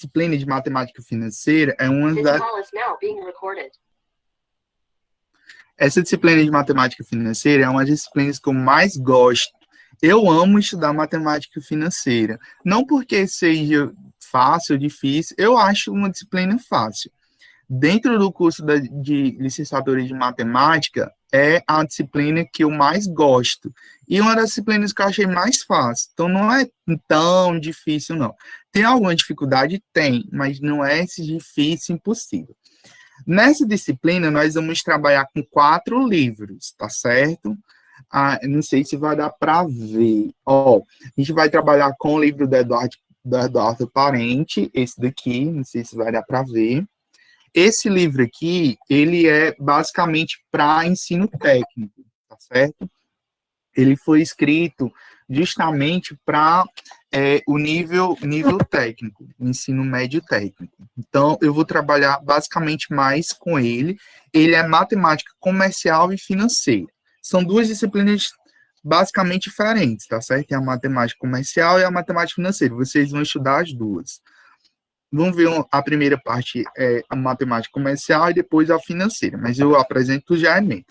disciplina de matemática financeira é uma das... Essa disciplina de matemática financeira é uma das disciplinas que eu mais gosto. Eu amo estudar matemática financeira. Não porque seja fácil ou difícil, eu acho uma disciplina fácil. Dentro do curso de licenciatura de matemática, é a disciplina que eu mais gosto. E uma das disciplinas que eu achei mais fácil. Então, não é tão difícil, não. Tem alguma dificuldade? Tem, mas não é esse difícil impossível. Nessa disciplina, nós vamos trabalhar com 4 livros, tá certo? Não sei se vai dar para ver. A gente vai trabalhar com o livro do Eduardo Parente, esse daqui, não sei se vai dar para ver. Esse livro aqui, ele é basicamente para ensino técnico, tá certo? Ele foi escrito justamente para o nível técnico, o ensino médio técnico. Então, eu vou trabalhar basicamente mais com ele. Ele é matemática comercial e financeira. São 2 disciplinas basicamente diferentes, tá certo? Tem a matemática comercial e a matemática financeira. Vocês vão estudar as 2. Vamos ver a primeira parte, a matemática comercial, e depois a financeira, mas eu apresento já a mim.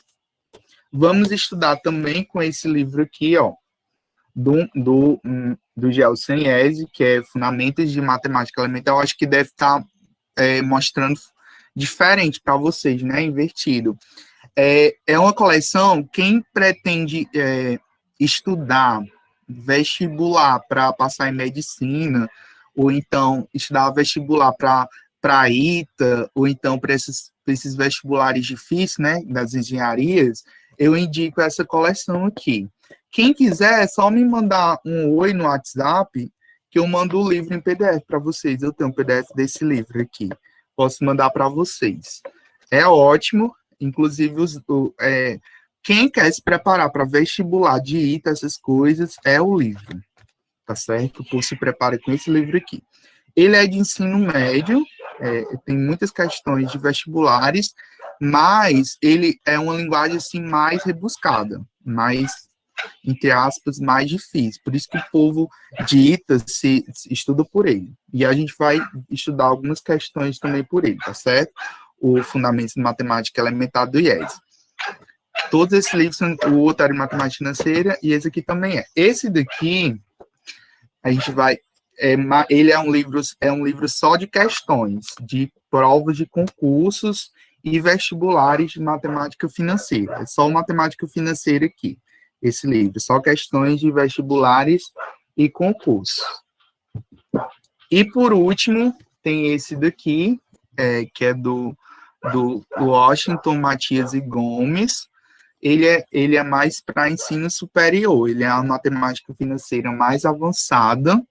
Vamos estudar também com esse livro aqui, do Gelson Eze, que é Fundamentos de Matemática Elementar. Eu acho que deve estar mostrando diferente para vocês, né? Invertido. É uma coleção, quem pretende estudar vestibular para passar em medicina, ou então estudar vestibular para ITA, ou então para esses vestibulares difíceis, né, das engenharias, eu indico essa coleção aqui. Quem quiser, é só me mandar um oi no WhatsApp, que eu mando o livro em PDF para vocês. Eu tenho um PDF desse livro aqui. Posso mandar para vocês. É ótimo, inclusive quem quer se preparar para vestibular de ITA, essas coisas, é o livro. Tá certo? Por se prepare com esse livro aqui. Ele é de ensino médio, tem muitas questões de vestibulares, mas ele é uma linguagem assim mais rebuscada, mais, entre aspas, mais difícil. Por isso que o povo de ITA se estuda por ele. E a gente vai estudar algumas questões também por ele, tá certo? O Fundamentos de Matemática Elementar do IES. Todos esses livros são o outro é de Matemática Financeira, e esse aqui também é. Esse daqui a gente vai, ele é um livro só de questões, de provas de concursos e vestibulares de matemática financeira. É só matemática financeira aqui, esse livro, só questões de vestibulares e concursos. E por último, tem esse daqui, que é do Washington, Matias e Gomes. Ele é mais para ensino superior, ele é a matemática financeira mais avançada.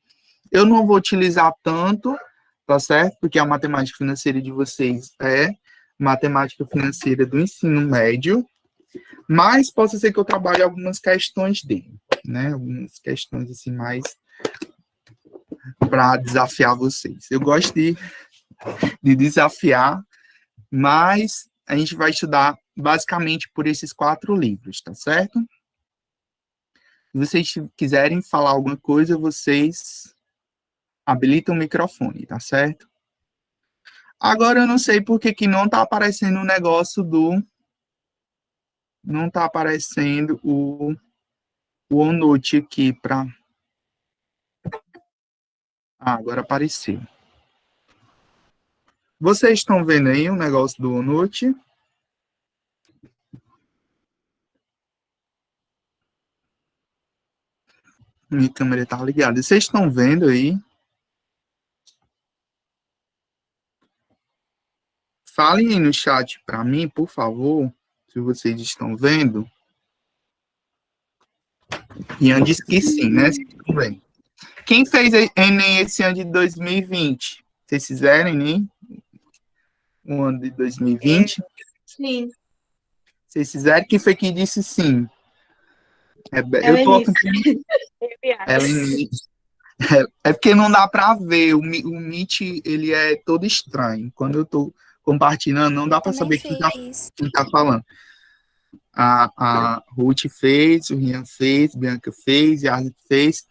Eu não vou utilizar tanto, tá certo? Porque a matemática financeira de vocês é matemática financeira do ensino médio, mas pode ser que eu trabalhe algumas questões dele, né? Algumas questões assim mais para desafiar vocês. Eu gosto de desafiar, mas a gente vai estudar basicamente por esses 4 livros, tá certo? Se vocês quiserem falar alguma coisa, vocês habilitam o microfone, tá certo? Agora eu não sei por que não tá aparecendo o negócio do... Não tá aparecendo o OneNote aqui para... agora apareceu. Vocês estão vendo aí o negócio do OneNote? Minha câmera tá ligada. Vocês estão vendo aí? Falem aí no chat para mim, por favor, se vocês estão vendo. Ian disse que sim, né? Tudo bem. Quem fez Enem esse ano de 2020? Vocês fizeram Enem? O ano de 2020? Sim. Vocês fizeram? Quem foi que disse sim? Eu tô acompanhando. É porque não dá para ver. O Meet, ele é todo estranho. Quando eu tô compartilhando, não dá para saber quem tá falando. A Ruth fez, o Rian fez, Bianca fez, Yarley fez.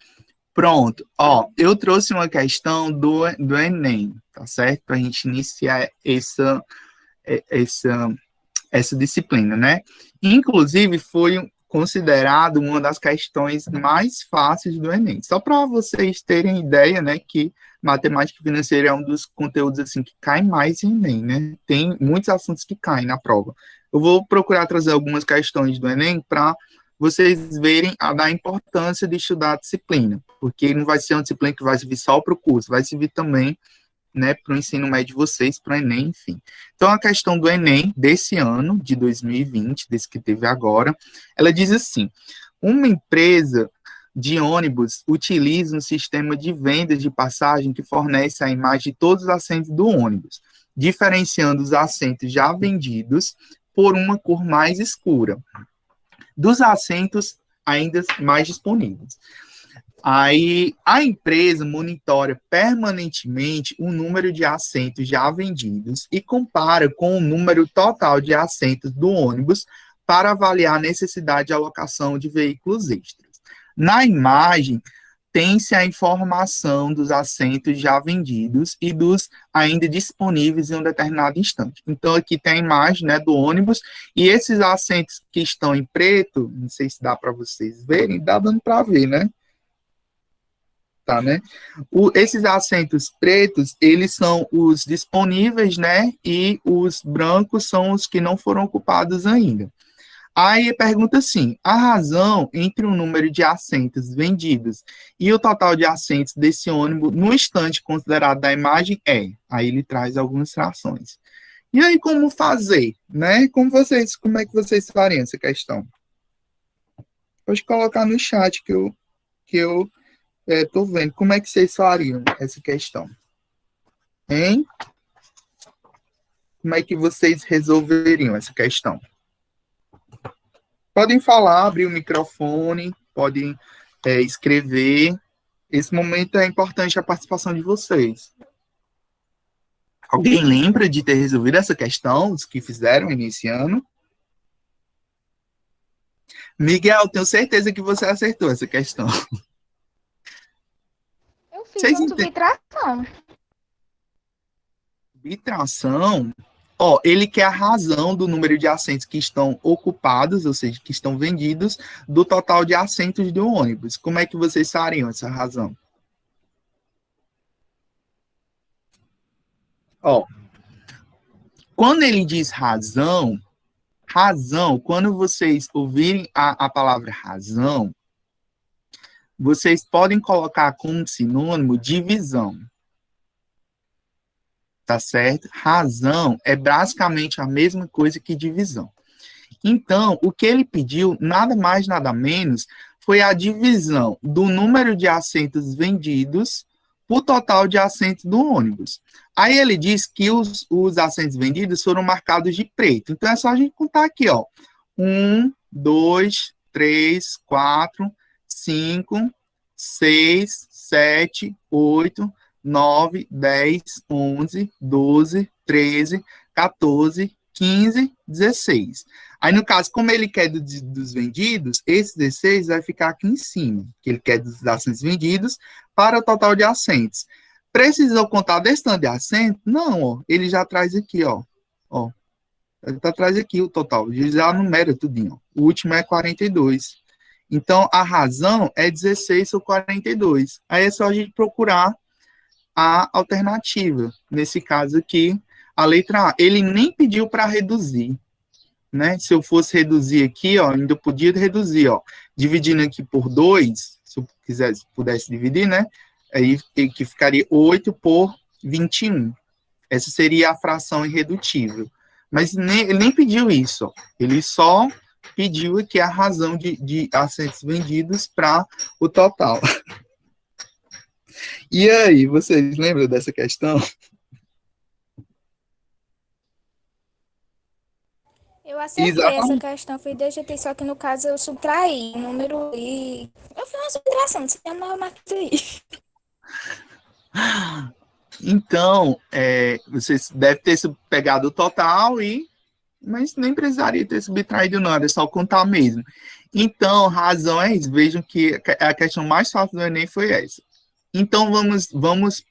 Pronto. Ó, eu trouxe uma questão do Enem, tá certo? Para a gente iniciar essa, essa disciplina, né? Inclusive, foi considerado uma das questões mais fáceis do Enem. Só para vocês terem ideia, né, que matemática financeira é um dos conteúdos assim que cai mais em Enem, né? Tem muitos assuntos que caem na prova. Eu vou procurar trazer algumas questões do Enem para vocês verem da importância de estudar a disciplina, porque não vai ser uma disciplina que vai servir só para o curso, vai servir também, né, para o ensino médio de vocês, para o Enem, enfim. Então, a questão do Enem desse ano, de 2020, desse que teve agora, ela diz assim: uma empresa de ônibus utiliza um sistema de vendas de passagem que fornece a imagem de todos os assentos do ônibus, diferenciando os assentos já vendidos por uma cor mais escura, dos assentos ainda mais disponíveis. Aí, a empresa monitora permanentemente o número de assentos já vendidos e compara com o número total de assentos do ônibus para avaliar a necessidade de alocação de veículos extras. Na imagem, tem-se a informação dos assentos já vendidos e dos ainda disponíveis em um determinado instante. Então, aqui tem a imagem, né, do ônibus, e esses assentos que estão em preto, não sei se dá para vocês verem, dá dando para ver, né? Tá, né? Esses assentos pretos, eles são os disponíveis, né? E os brancos são os que não foram ocupados ainda. Aí pergunta assim: a razão entre o número de assentos vendidos e o total de assentos desse ônibus no instante considerado da imagem é. Aí ele traz algumas frações. E aí, como fazer, né? Como é que vocês fariam essa questão? Pode colocar no chat que eu tô vendo. Como é que vocês fariam essa questão? Hein? Como é que vocês resolveriam essa questão? Podem falar, abrir o microfone, podem escrever. Esse momento é importante a participação de vocês. Alguém lembra de ter resolvido essa questão, os que fizeram iniciando? Miguel, tenho certeza que você acertou essa questão. Eu fiz subtração. Subtração? Ó, ele quer a razão do número de assentos que estão ocupados, ou seja, que estão vendidos, do total de assentos do ônibus. Como é que vocês fariam essa razão? Ó, quando ele diz razão, quando vocês ouvirem a palavra razão, vocês podem colocar como sinônimo divisão. Tá certo? Razão é basicamente a mesma coisa que divisão. Então, o que ele pediu, nada mais, nada menos, foi a divisão do número de assentos vendidos por total de assentos do ônibus. Aí ele diz que os assentos vendidos foram marcados de preto. Então, é só a gente contar aqui, ó. 1, 2, 3, 4, 5, 6, 7, 8, 9, 10, 11, 12, 13, 14, 15, 16. Aí, no caso, como ele quer dos vendidos, esse 16 vai ficar aqui em cima, que ele quer dos assentos vendidos para o total de assentos. Precisou contar desse tanto de assento? Não, ó, ele já traz aqui, ó. Ele traz aqui o total, ele já numera tudinho. Ó. O último é 42. Então, a razão é 16 ou 42. Aí é só a gente procurar a alternativa. Nesse caso aqui, a letra A. Ele nem pediu para reduzir, né? Se eu fosse reduzir aqui, ó, ainda podia reduzir, ó. Dividindo aqui por 2, se eu pudesse dividir, né? Aí que ficaria 8 por 21. Essa seria a fração irredutível. Mas ele nem pediu isso, ó. Ele só pediu aqui a razão de assentos vendidos para o total. E aí, vocês lembram dessa questão? Eu acertei essa questão, fui DGT, só que no caso eu subtraí o número e eu fiz uma subtração, não sei se eu marquei isso. Então, vocês devem ter pegado o total e mas nem precisaria ter subtraído nada, é só contar mesmo. Então, razão é isso. Vejam que a questão mais fácil do Enem foi essa. Então, vamos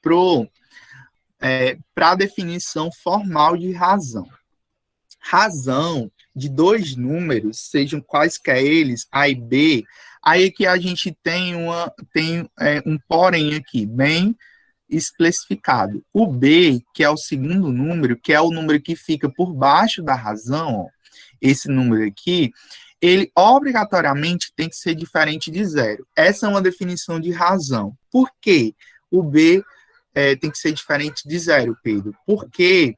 para a definição formal de razão. Razão de dois números, sejam quaisquer eles, A e B, aí que a gente tem um porém aqui, bem especificado. O B, que é o segundo número, que é o número que fica por baixo da razão, ó, esse número aqui, ele obrigatoriamente tem que ser diferente de zero. Essa é uma definição de razão. Por que o B tem que ser diferente de zero, Pedro? Porque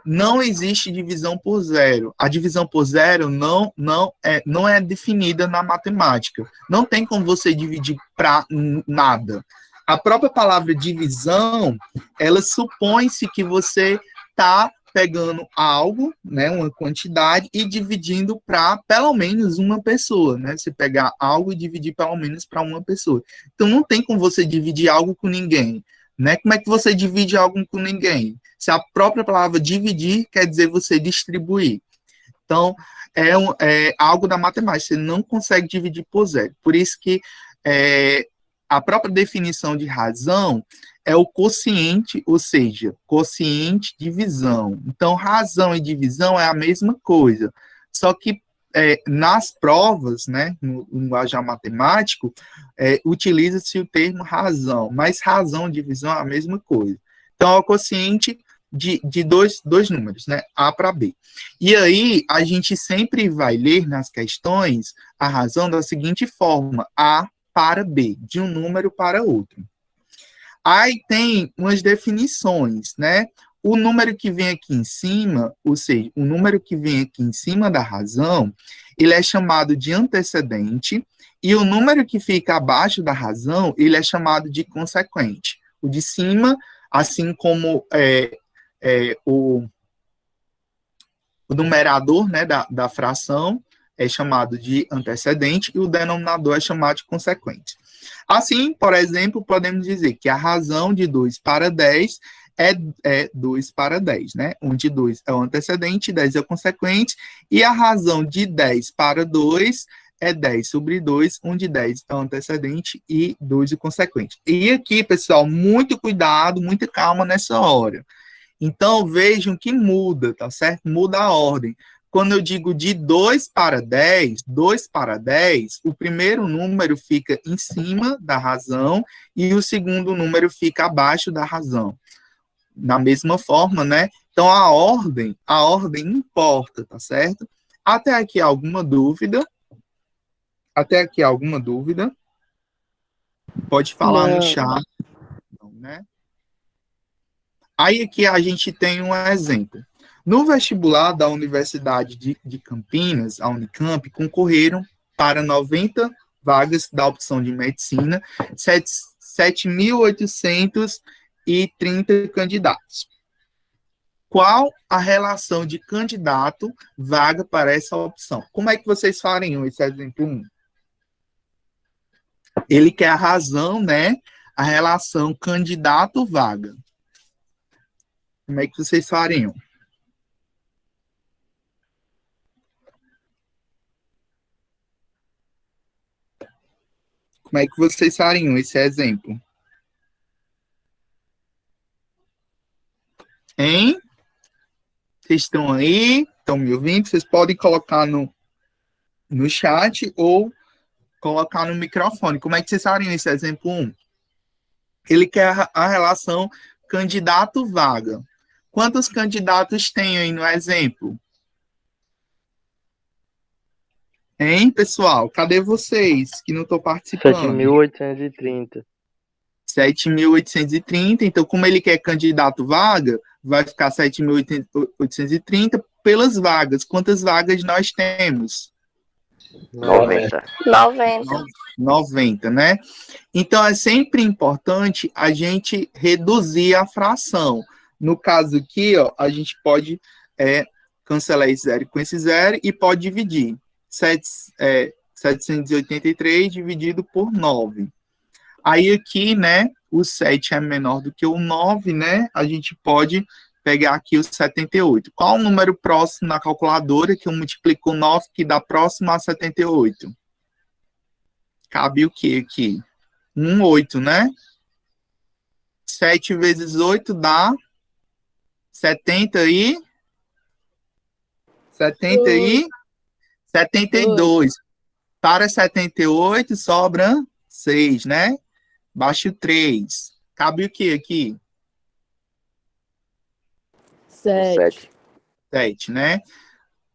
não existe divisão por zero. A divisão por zero não é definida na matemática. Não tem como você dividir para nada. A própria palavra divisão, ela supõe-se que você está pegando algo, né, uma quantidade, e dividindo para pelo menos uma pessoa, né? Você pegar algo e dividir pelo menos para uma pessoa. Então, não tem como você dividir algo com ninguém, né? Como é que você divide algo com ninguém? Se a própria palavra dividir quer dizer você distribuir. Então, é algo da matemática, você não consegue dividir por zero. Por isso que a própria definição de razão é o quociente, ou seja, quociente divisão. Então, razão e divisão é a mesma coisa. Só que nas provas, né, no linguajar matemático, utiliza-se o termo razão, mas razão e divisão é a mesma coisa. Então, é o quociente de dois números, né, A para B. E aí, a gente sempre vai ler nas questões a razão da seguinte forma, A para B, de um número para outro. Aí tem umas definições, né? O número que vem aqui em cima, ou seja, o número que vem aqui em cima da razão, ele é chamado de antecedente, e o número que fica abaixo da razão, ele é chamado de consequente. O de cima, assim como o numerador, né, da fração, é chamado de antecedente, e o denominador é chamado de consequente. Assim, por exemplo, podemos dizer que a razão de 2 para 10 é 2 para 10, né? Onde 2 é o antecedente, 10 é o consequente, e a razão de 10 para 2 é 10 sobre 2, onde 10 é o antecedente e 2 o consequente. E aqui, pessoal, muito cuidado, muita calma nessa hora. Então, vejam que muda, tá certo? Muda a ordem. Quando eu digo de 2 para 10, o primeiro número fica em cima da razão e o segundo número fica abaixo da razão. Da mesma forma, né? Então, a ordem importa, tá certo? Até aqui alguma dúvida? Pode falar no chat. Não, né? Aí aqui a gente tem um exemplo. No vestibular da Universidade de Campinas, a Unicamp, concorreram para 90 vagas da opção de medicina, 7.830 candidatos. Qual a relação de candidato-vaga para essa opção? Como é que vocês fariam esse exemplo 1? Ele quer a razão, né? A relação candidato-vaga. Como é que vocês fariam? Como é que vocês fariam esse exemplo? Hein? Vocês estão aí? Estão me ouvindo? Vocês podem colocar no chat ou colocar no microfone. Como é que vocês fariam esse exemplo 1? Ele quer a relação candidato-vaga. Quantos candidatos tem aí no exemplo? Hein, pessoal? Cadê vocês que não estão participando? 7.830. 7.830. Então, como ele quer candidato-vaga, vai ficar 7.830 pelas vagas. Quantas vagas nós temos? 90. 90, né? Então, é sempre importante a gente reduzir a fração. No caso aqui, ó, a gente pode cancelar esse zero com esse zero e pode dividir. 783 dividido por 9. Aí aqui, né, o 7 é menor do que o 9, né? A gente pode pegar aqui o 78. Qual o número próximo na calculadora que eu multiplico 9 que dá próximo a 78? Cabe o quê aqui? 8, né? 7 vezes 8 dá 70 e 72. Para 78 sobra 6, né? Baixo 3. Cabe o que aqui? 7. 7, né?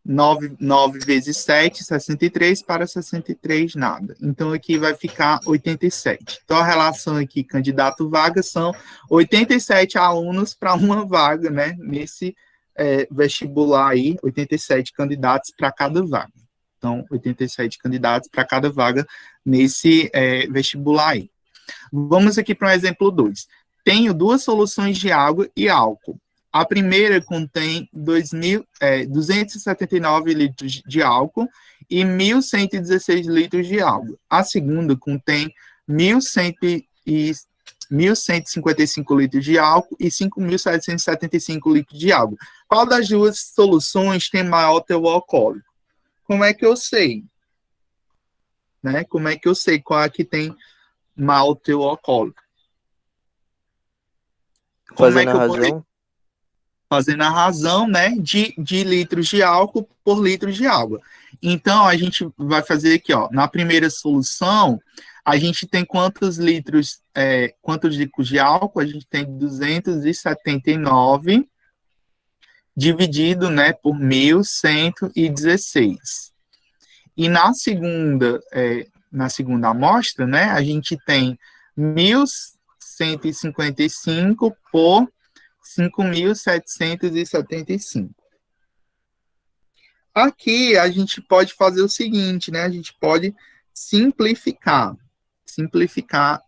9 vezes 7, 63, para 63, nada. Então, aqui vai ficar 87. Então, a relação aqui, candidato-vaga, são 87 alunos para uma vaga, né? Nesse vestibular aí, 87 candidatos para cada vaga. Então, 87 candidatos para cada vaga nesse vestibular aí. Vamos aqui para um exemplo 2. Tenho duas soluções de água e álcool. A primeira contém 279 litros de álcool e 1.116 litros de água. A segunda contém 1.155 litros de álcool e 5.775 litros de água. Qual das duas soluções tem maior teor alcoólico? Como é que eu sei? Né? Como é que eu sei qual é que tem maior teor alcoólico? Como é que eu poderia... Fazendo a razão, né, de litros de álcool por litros de água. Então, a gente vai fazer aqui, ó, na primeira solução, a gente tem quantos litros de álcool? A gente tem 279 dividido, né, por 1.116. E na segunda amostra, né, a gente tem 1.155 por 5.775. Aqui a gente pode fazer o seguinte, né? A gente pode simplificar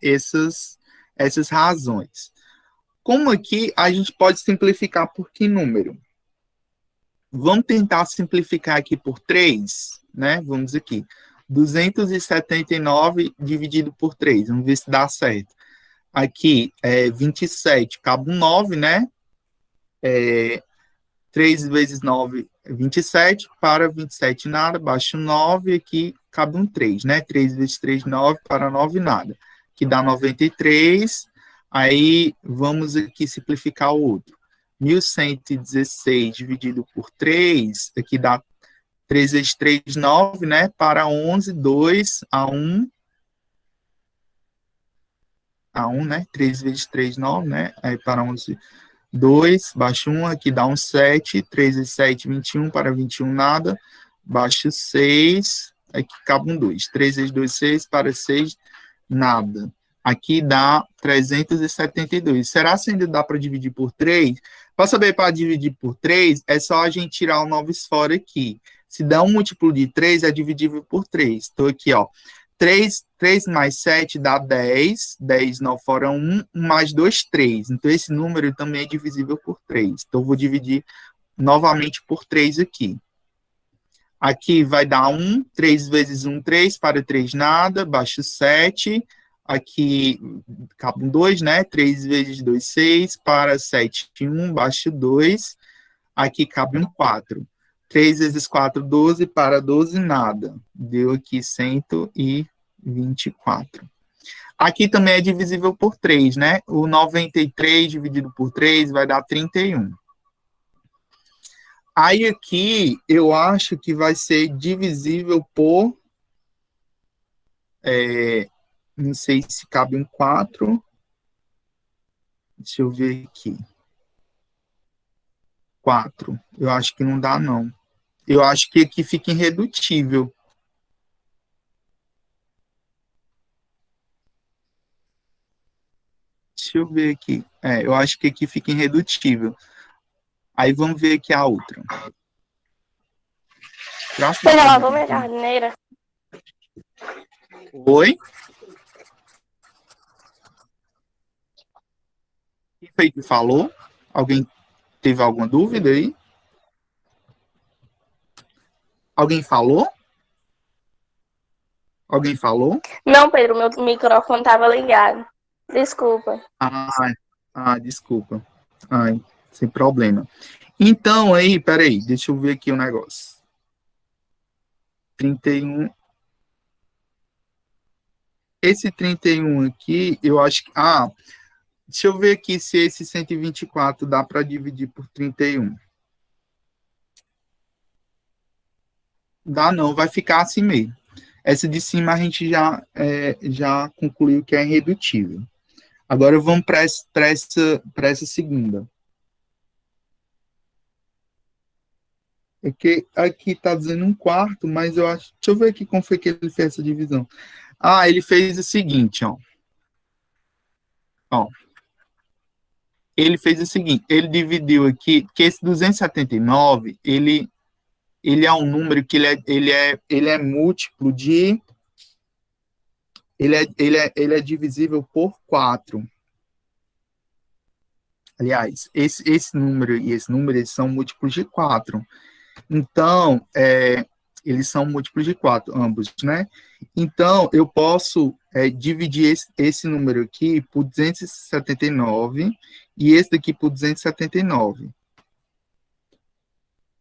essas razões. Como aqui a gente pode simplificar por que número? Vamos tentar simplificar aqui por 3, né? Vamos aqui. 279 dividido por 3. Vamos ver se dá certo. Aqui, 27, cabe um 9, né? 3 vezes 9, 27, para 27, nada, baixo 9, aqui cabe um 3, né? 3 vezes 3, 9, para 9, nada. Que dá 93, aí vamos aqui simplificar o outro. 1.116 dividido por 3, aqui dá 3 vezes 3, 9, né? Para 11, 2, a 1, né? 3 vezes 3, 9, né? Aí para 11, 2, baixo 1, aqui dá um 7, 3 vezes 7, 21, para 21, nada. Baixo 6, aqui cabe um 2. 3 vezes 2, 6, para 6, nada. Aqui dá 372. Será que ainda dá para dividir por 3? Para saber para dividir por 3, é só a gente tirar o 9 fora aqui. Se dá um múltiplo de 3, é dividível por 3. Então, aqui, ó. 3 mais 7 dá 10, 10 9 fora 1, 1 mais 2, 3. Então, esse número também é divisível por 3. Então, eu vou dividir novamente por 3 aqui. Aqui vai dar 1, 3 vezes 1, 3, para 3, nada, baixo 7. Aqui cabe um 2, né? 3 vezes 2, 6, para 7, 1, baixo 2. Aqui cabe um 4. 3 vezes 4, 12, para 12, nada. Deu aqui 124. Aqui também é divisível por 3, né? O 93 dividido por 3 vai dar 31. Aí aqui, eu acho que vai ser divisível por... não sei se cabe um 4. Deixa eu ver aqui. 4. Eu acho que não dá, não. Eu acho que aqui fica irredutível. Deixa eu ver aqui. Eu acho que aqui fica irredutível. Aí vamos ver aqui a outra. Pega lá, vou melhor, Neira. Oi? Quem foi que falou? Alguém teve alguma dúvida aí? Alguém falou? Alguém falou? Não, Pedro, meu microfone estava ligado. Desculpa. Desculpa. Ai. Sem problema. Então, aí, peraí, deixa eu ver aqui o negócio. 31. Esse 31 aqui, eu acho que... deixa eu ver aqui se esse 124 dá para dividir por 31. Dá não, vai ficar assim mesmo. Essa de cima a gente já concluiu que é irredutível. Agora vamos para essa segunda. Aqui está dizendo 1/4, mas eu acho... Deixa eu ver aqui como foi que ele fez essa divisão. Ele fez o seguinte, ó. Ele fez o seguinte, ele dividiu aqui, que esse 279, ele é um número que ele é múltiplo de... Ele é divisível por 4. Aliás, esse número e esse número, eles são múltiplos de 4. Então, eles são múltiplos de 4, ambos, né? Então, eu posso dividir esse número aqui por 279 e esse daqui por 279.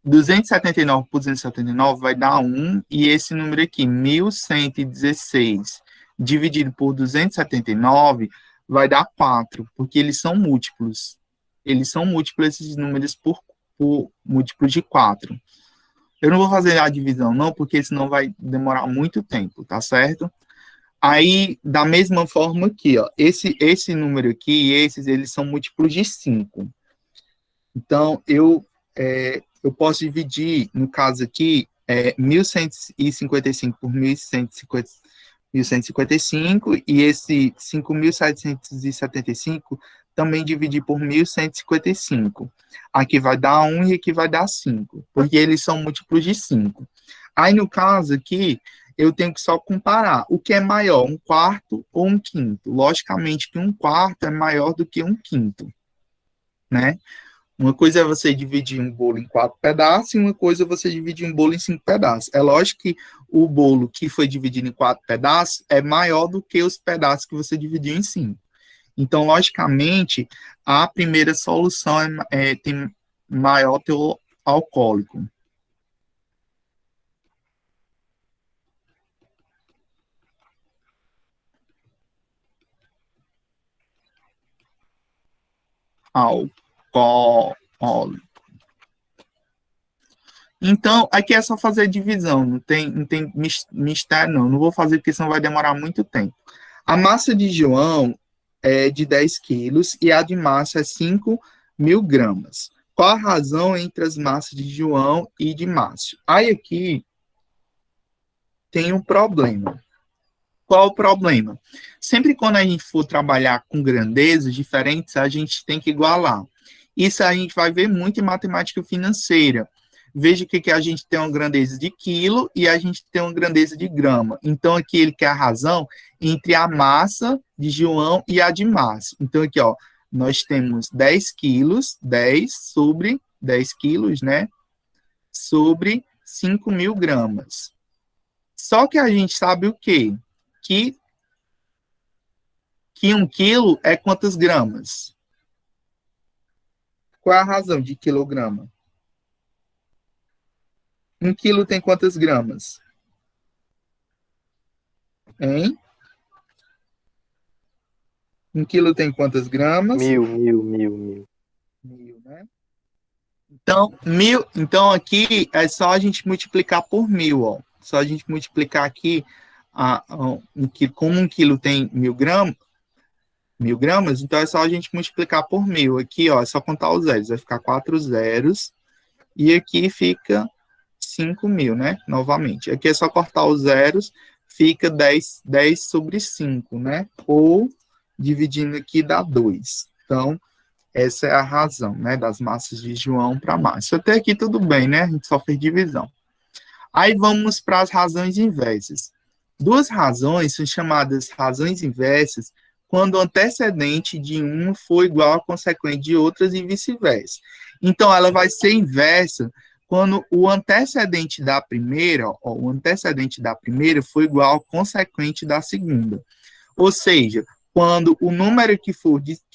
279 por 279 vai dar 1, e esse número aqui, 1116, dividido por 279, vai dar 4, porque eles são múltiplos. Eles são múltiplos, esses números, por múltiplos de 4. Eu não vou fazer a divisão, não, porque senão vai demorar muito tempo, tá certo? Aí, da mesma forma aqui, ó, esse número aqui e esses, eles são múltiplos de 5. Então, eu posso dividir, no caso aqui, 1.155 por 1.155, e esse 5.775 também dividir por 1.155. Aqui vai dar 1 e aqui vai dar 5, porque eles são múltiplos de 5. Aí, no caso aqui, eu tenho que só comparar o que é maior, 1/4 ou 1/5. Logicamente que 1/4 é maior do que 1/5, né? Uma coisa é você dividir um bolo em 4 pedaços, e uma coisa é você dividir um bolo em 5 pedaços. É lógico que o bolo que foi dividido em 4 pedaços é maior do que os pedaços que você dividiu em 5. Então, logicamente, a primeira solução tem maior teor alcoólico. Alcoólico. Então, aqui é só fazer divisão, não tem mistério, não. Não vou fazer porque senão vai demorar muito tempo. A massa de João é de 10 quilos e a de Márcio é 5.000 gramas. Qual a razão entre as massas de João e de Márcio? Aí aqui tem um problema. Qual o problema? Sempre quando a gente for trabalhar com grandezas diferentes, a gente tem que igualar. Isso a gente vai ver muito em matemática financeira. Veja que a gente tem uma grandeza de quilo e a gente tem uma grandeza de grama. Então, aqui ele quer a razão entre a massa de João e a de Márcio. Então, aqui, ó, nós temos 10 quilos, 10 sobre 10 quilos, né? Sobre 5.000 gramas. Só que a gente sabe o quê? Que 1 quilo é quantas gramas? Qual é a razão de quilograma? 1 quilo tem quantas gramas? Hein? 1 quilo tem quantas gramas? 1.000. 1.000, né? Então, aqui é só a gente multiplicar por 1.000, ó. Só a gente multiplicar aqui, como 1 quilo tem 1.000 gramas, então é só a gente multiplicar por 1.000. Aqui, ó, é só contar os zeros. Vai ficar 4 zeros. E aqui fica 5.000, né? Novamente. Aqui é só cortar os zeros, fica 10 sobre 5, né? Ou, dividindo aqui, dá 2. Então, essa é a razão, né? Das massas de João para Márcio. Até aqui tudo bem, né? A gente só fez divisão. Aí vamos para as razões inversas. Duas razões são chamadas razões inversas quando o antecedente de uma for igual ao consequente de outras e vice-versa. Então, ela vai ser inversa quando o antecedente da primeira, o antecedente da primeira for igual ao consequente da segunda. Ou seja, quando o número que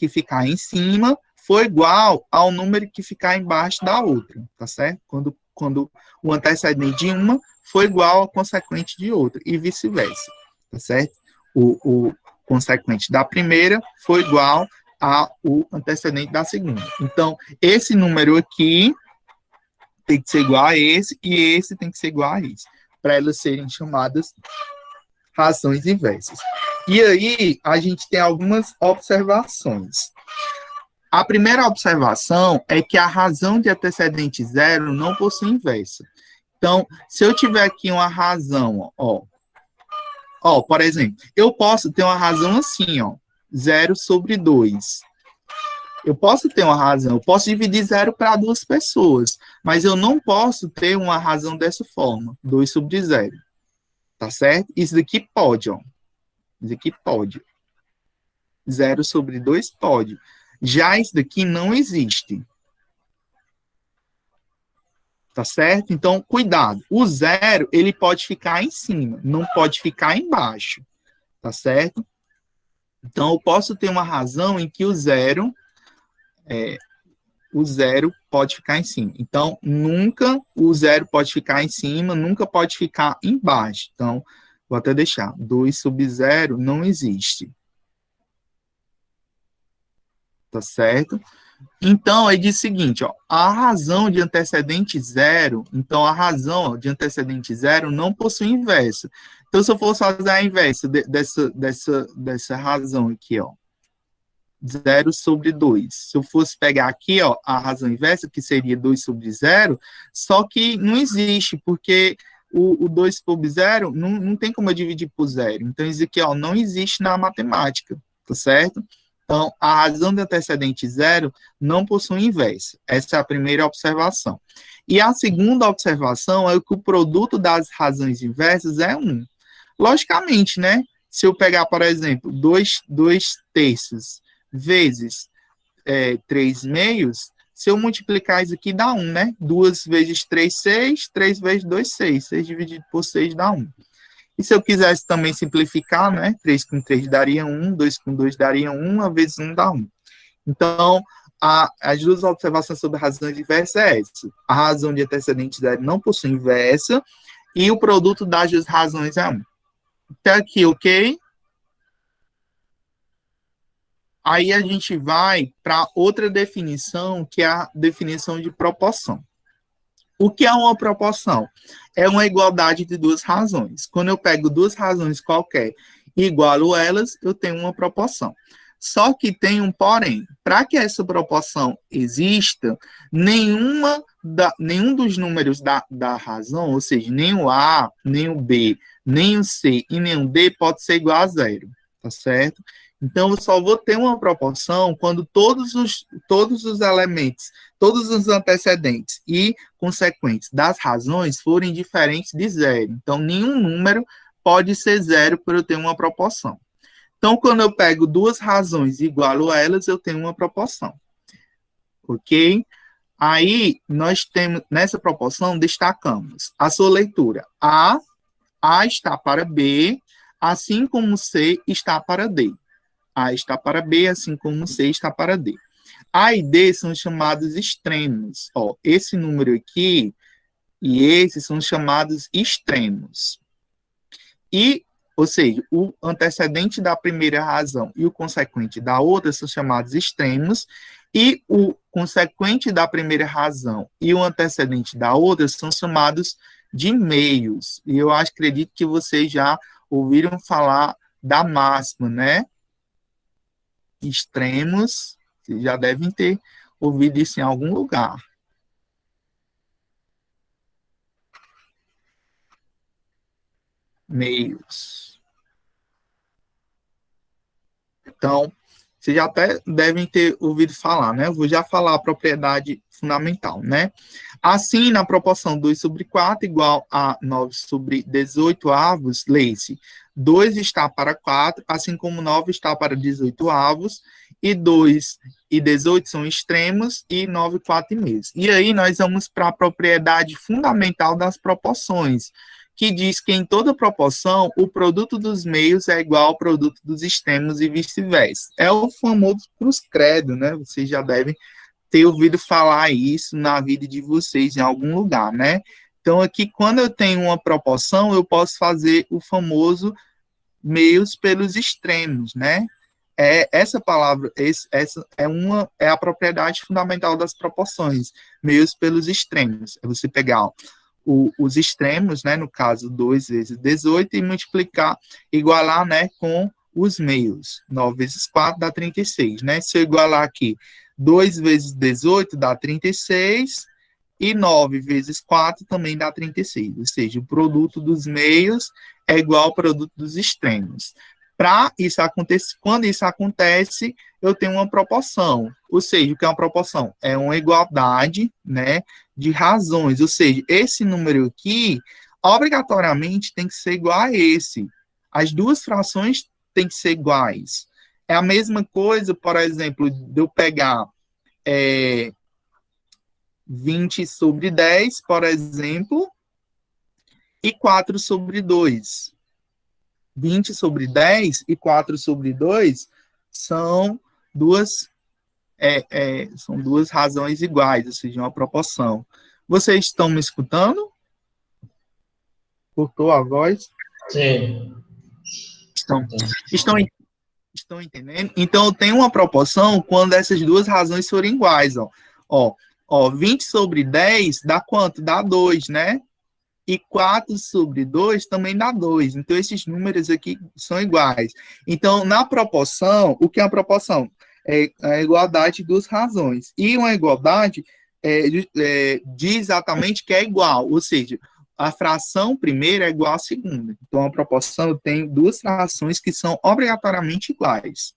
ficar em cima for igual ao número que ficar embaixo da outra, tá certo? Quando o antecedente de uma for igual ao consequente de outra, e vice-versa, tá certo? O consequente da primeira for igual ao antecedente da segunda. Então, esse número aqui tem que ser igual a esse, e esse tem que ser igual a esse, para elas serem chamadas razões inversas. E aí, a gente tem algumas observações. A primeira observação é que a razão de antecedente zero não possui inversa. Então, se eu tiver aqui uma razão, por exemplo, eu posso ter uma razão assim, 0 sobre 2. Eu posso ter uma razão, eu posso dividir 0 para 2 pessoas, mas eu não posso ter uma razão dessa forma, 2 sobre 0. Tá certo? Isso daqui pode, Isso daqui pode. 0 sobre 2 pode. Já isso daqui não existe. Tá certo? Então, cuidado. O 0, ele pode ficar em cima, não pode ficar embaixo. Tá certo? Então, eu posso ter uma razão em que o 0 pode ficar em cima. Então, nunca o 0 pode ficar em cima, nunca pode ficar embaixo. Então, vou até deixar. 2 sobre 0 não existe. Tá certo? Então, aí diz o seguinte, a razão de antecedente zero, então a razão de antecedente zero não possui inversa. Então, se eu fosse fazer a inversa dessa razão aqui, 0 sobre 2. Se eu fosse pegar aqui, a razão inversa, que seria 2 sobre 0, só que não existe, porque o 2 sobre 0 não tem como eu dividir por 0. Então, isso aqui, não existe na matemática, tá certo? Então, a razão de antecedente zero não possui inversa. Essa é a primeira observação. E a segunda observação é que o produto das razões inversas é 1. Logicamente, né? Se eu pegar, por exemplo, 2 terços vezes 3 meios, se eu multiplicar isso aqui, dá 1, né? 2 vezes 3, 6. 3 vezes 2, 6. 6 dividido por 6 dá 1. E se eu quisesse também simplificar, né? 3 com 3 daria 1, 2 com 2 daria 1, a vezes 1 dá 1. Então, as duas observações sobre razões inversas é essa. A razão de antecedente zero não possui inversa, e o produto das duas razões é 1. Até aqui, ok? Aí a gente vai para outra definição, que é a definição de proporção. O que é uma proporção? É uma igualdade de duas razões. Quando eu pego duas razões qualquer e igualo elas, eu tenho uma proporção. Só que tem um porém. Para que essa proporção exista, nenhum dos números da razão, ou seja, nem o A, nem o B, nem o C e nem o D pode ser igual a 0. Tá certo? Então, eu só vou ter uma proporção quando todos os elementos, todos os antecedentes e consequentes das razões forem diferentes de 0. Então, nenhum número pode ser 0 para eu ter uma proporção. Então, quando eu pego duas razões e igualo a elas, eu tenho uma proporção. Ok? Aí, nós temos, nessa proporção, destacamos a sua leitura. A está para B, assim como C está para D. A está para B, assim como C está para D. A e D são chamados extremos. Esse número aqui e esse são chamados extremos. Ou seja, o antecedente da primeira razão e o consequente da outra são chamados extremos, e o consequente da primeira razão e o antecedente da outra são chamados de meios. E eu acredito que vocês já ouviram falar da máxima, né? Extremos, vocês já devem ter ouvido isso em algum lugar. Meios. Então, vocês já até devem ter ouvido falar, né? Eu vou já falar a propriedade fundamental, né? Assim, na proporção 2 sobre 4 igual a 9 sobre 18 avos, lê-se 2 está para 4, assim como 9 está para 18 avos, e 2 e 18 são extremos, e 9 4 meios. E aí nós vamos para a propriedade fundamental das proporções, que diz que em toda proporção o produto dos meios é igual ao produto dos extremos e vice-versa. É o famoso cruz credo, né? Vocês já devem ter ouvido falar isso na vida de vocês em algum lugar, né? Então, aqui, quando eu tenho uma proporção, eu posso fazer o famoso meios pelos extremos, né? Essa palavra, essa é a propriedade fundamental das proporções, meios pelos extremos. É você pegar os extremos, né? No caso, 2 vezes 18, e multiplicar, igualar, né? Com os meios. 9 vezes 4 dá 36, né? Se eu igualar aqui, 2 vezes 18 dá 36, e 9 vezes 4 também dá 36. Ou seja, o produto dos meios é igual ao produto dos extremos. Para isso acontecer, quando isso acontece, eu tenho uma proporção. Ou seja, o que é uma proporção? É uma igualdade, né, de razões. Ou seja, esse número aqui, obrigatoriamente, tem que ser igual a esse. As duas frações têm que ser iguais. É a mesma coisa, por exemplo, de eu pegar 20 sobre 10, por exemplo, e 4 sobre 2. 20 sobre 10 e 4 sobre 2 são duas razões iguais, ou seja, uma proporção. Vocês estão me escutando? Cortou a voz? Sim. Estão entendendo? Então, eu tenho uma proporção quando essas duas razões forem iguais. Ó, 20 sobre 10 dá quanto? Dá 2, né? E 4 sobre 2 também dá 2. Então, esses números aqui são iguais. Então, na proporção, o que é a proporção? É a igualdade de duas razões. E uma igualdade diz exatamente que é igual, ou seja, a fração primeira é igual à segunda. Então, a proporção tem duas frações que são obrigatoriamente iguais.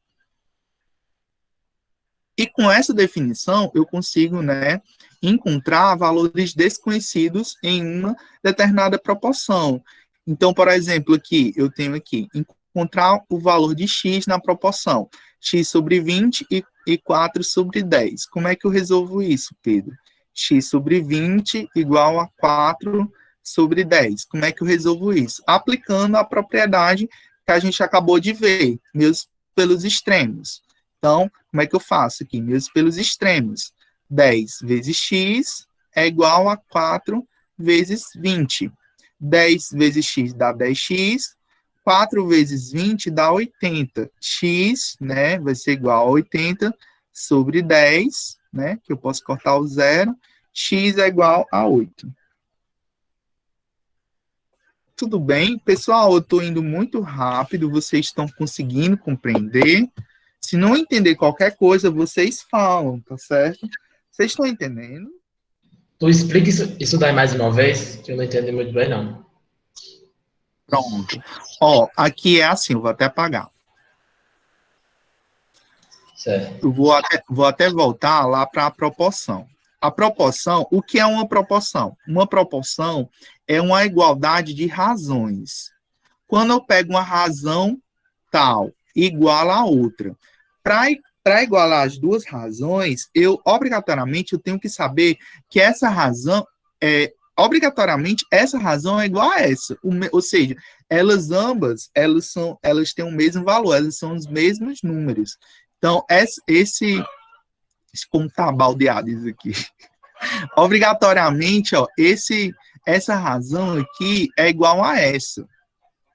E com essa definição, eu consigo, né, encontrar valores desconhecidos em uma determinada proporção. Então, por exemplo, aqui, eu tenho aqui, encontrar o valor de x na proporção x sobre 20 e 4 sobre 10. Como é que eu resolvo isso, Pedro? X sobre 20 igual a 4 sobre 10. Como é que eu resolvo isso? Aplicando a propriedade que a gente acabou de ver, meios pelos extremos. Então, como é que eu faço aqui? Meios pelos extremos. 10 vezes x é igual a 4 vezes 20. 10 vezes x dá 10x. 4 vezes 20 dá 80. X, né, vai ser igual a 80 sobre 10, né, que eu posso cortar o zero. X é igual a 8. Tudo bem? Pessoal, eu estou indo muito rápido, vocês estão conseguindo compreender? Se não entender qualquer coisa, vocês falam, tá certo? Vocês estão entendendo? Tu explica isso daí mais uma vez, que eu não entendi muito bem, não. Pronto. Ó, aqui é assim, eu vou até apagar. Certo. Eu vou até voltar lá para a proporção. A proporção, o que é uma proporção? Uma proporção é uma igualdade de razões. Quando eu pego uma razão tal igual a outra, para igualar as duas razões, obrigatoriamente eu tenho que saber que essa razão obrigatoriamente essa razão é igual a essa, ou seja, elas têm o mesmo valor, elas são os mesmos números. Então, como tá baldeado isso aqui. Obrigatoriamente, ó, essa razão aqui é igual a essa.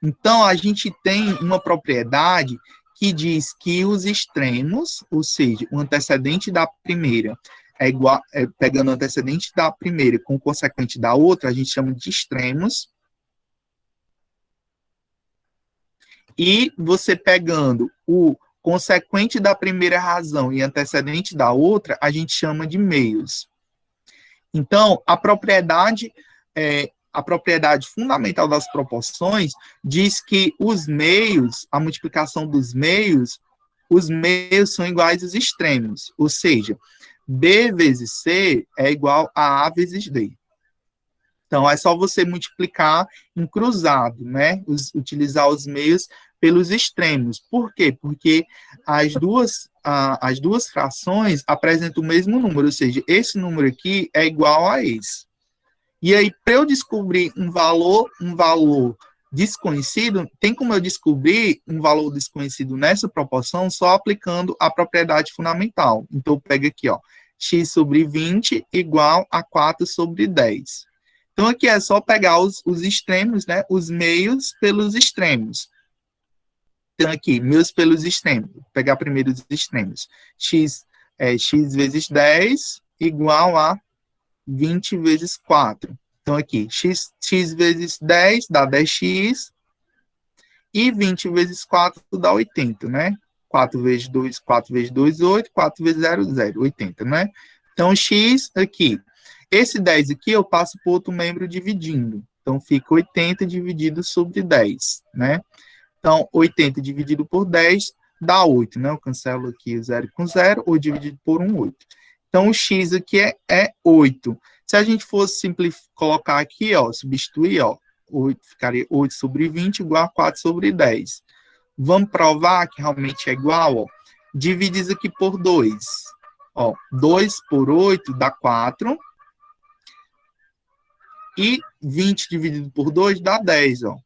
Então, a gente tem uma propriedade que diz que os extremos, ou seja, o antecedente da primeira é igual, pegando o antecedente da primeira com o consequente da outra, a gente chama de extremos. E você pegando o consequente da primeira razão e antecedente da outra, a gente chama de meios. Então, a propriedade fundamental das proporções diz que os meios, a multiplicação dos meios, os meios são iguais aos extremos, ou seja, B vezes C é igual a A vezes D. Então, é só você multiplicar em cruzado, né? Utilizar os meios pelos extremos. Por quê? Porque as duas frações apresentam o mesmo número, ou seja, esse número aqui é igual a esse. E aí, para eu descobrir um valor desconhecido, tem como eu descobrir um valor desconhecido nessa proporção só aplicando a propriedade fundamental. Então, eu pego aqui, ó, x sobre 20 igual a 4 sobre 10. Então, aqui é só pegar os extremos, né? Os meios pelos extremos. Então, aqui, meios pelos extremos. Vou pegar primeiro os extremos. X vezes 10 igual a 20 vezes 4. Então, aqui, x vezes 10 dá 10x. E 20 vezes 4 dá 80, né? 4 vezes 2, 8. 4 vezes 0, 0. 80, né? Então, x aqui. Esse 10 aqui eu passo para outro membro dividindo. Então, fica 80 dividido sobre 10, né? Então, 80 dividido por 10 dá 8, né? Eu cancelo aqui o 0 com 0, ou dividido por 1, 8. Então, o x aqui é 8. Se a gente fosse colocar aqui, ó, substituir, ó, 8, ficaria 8 sobre 20 igual a 4 sobre 10. Vamos provar que realmente é igual, ó. Divide isso aqui por 2. Ó, 2 por 8 dá 4. E 20 dividido por 2 dá 10, ó.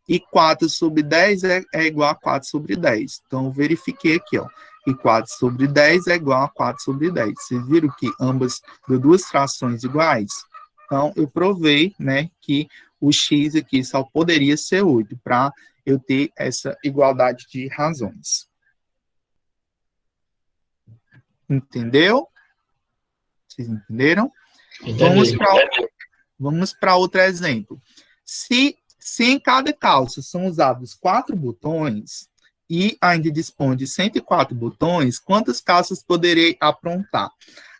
E 4 sobre 10 é igual a 4 sobre 10. Então, eu verifiquei aqui, ó. E 4 sobre 10 é igual a 4 sobre 10. Vocês viram que ambas deu duas frações iguais? Então, eu provei, né, que o x aqui só poderia ser 8, para eu ter essa igualdade de razões. Entendeu? Vocês entenderam? Entendi. Vamos para outro exemplo. Se em cada calça são usados 4 botões e ainda dispõe de 104 botões, quantas calças poderei aprontar?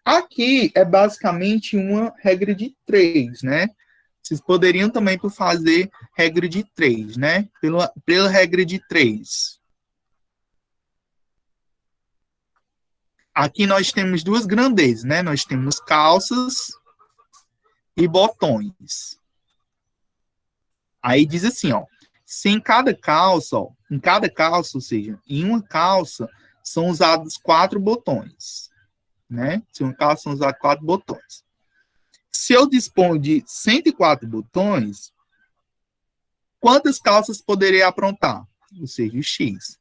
Aqui é basicamente uma regra de 3, né? Vocês poderiam também fazer regra de 3, né? Pela regra de 3. Aqui nós temos duas grandezas, né? Nós temos calças e botões. Aí diz assim, ó, se em cada calça, ó, ou seja, em uma calça, são usados 4 botões, né? Se uma calça são usados 4 botões. Se eu disponho de 104 botões, quantas calças poderei aprontar? Ou seja, o X.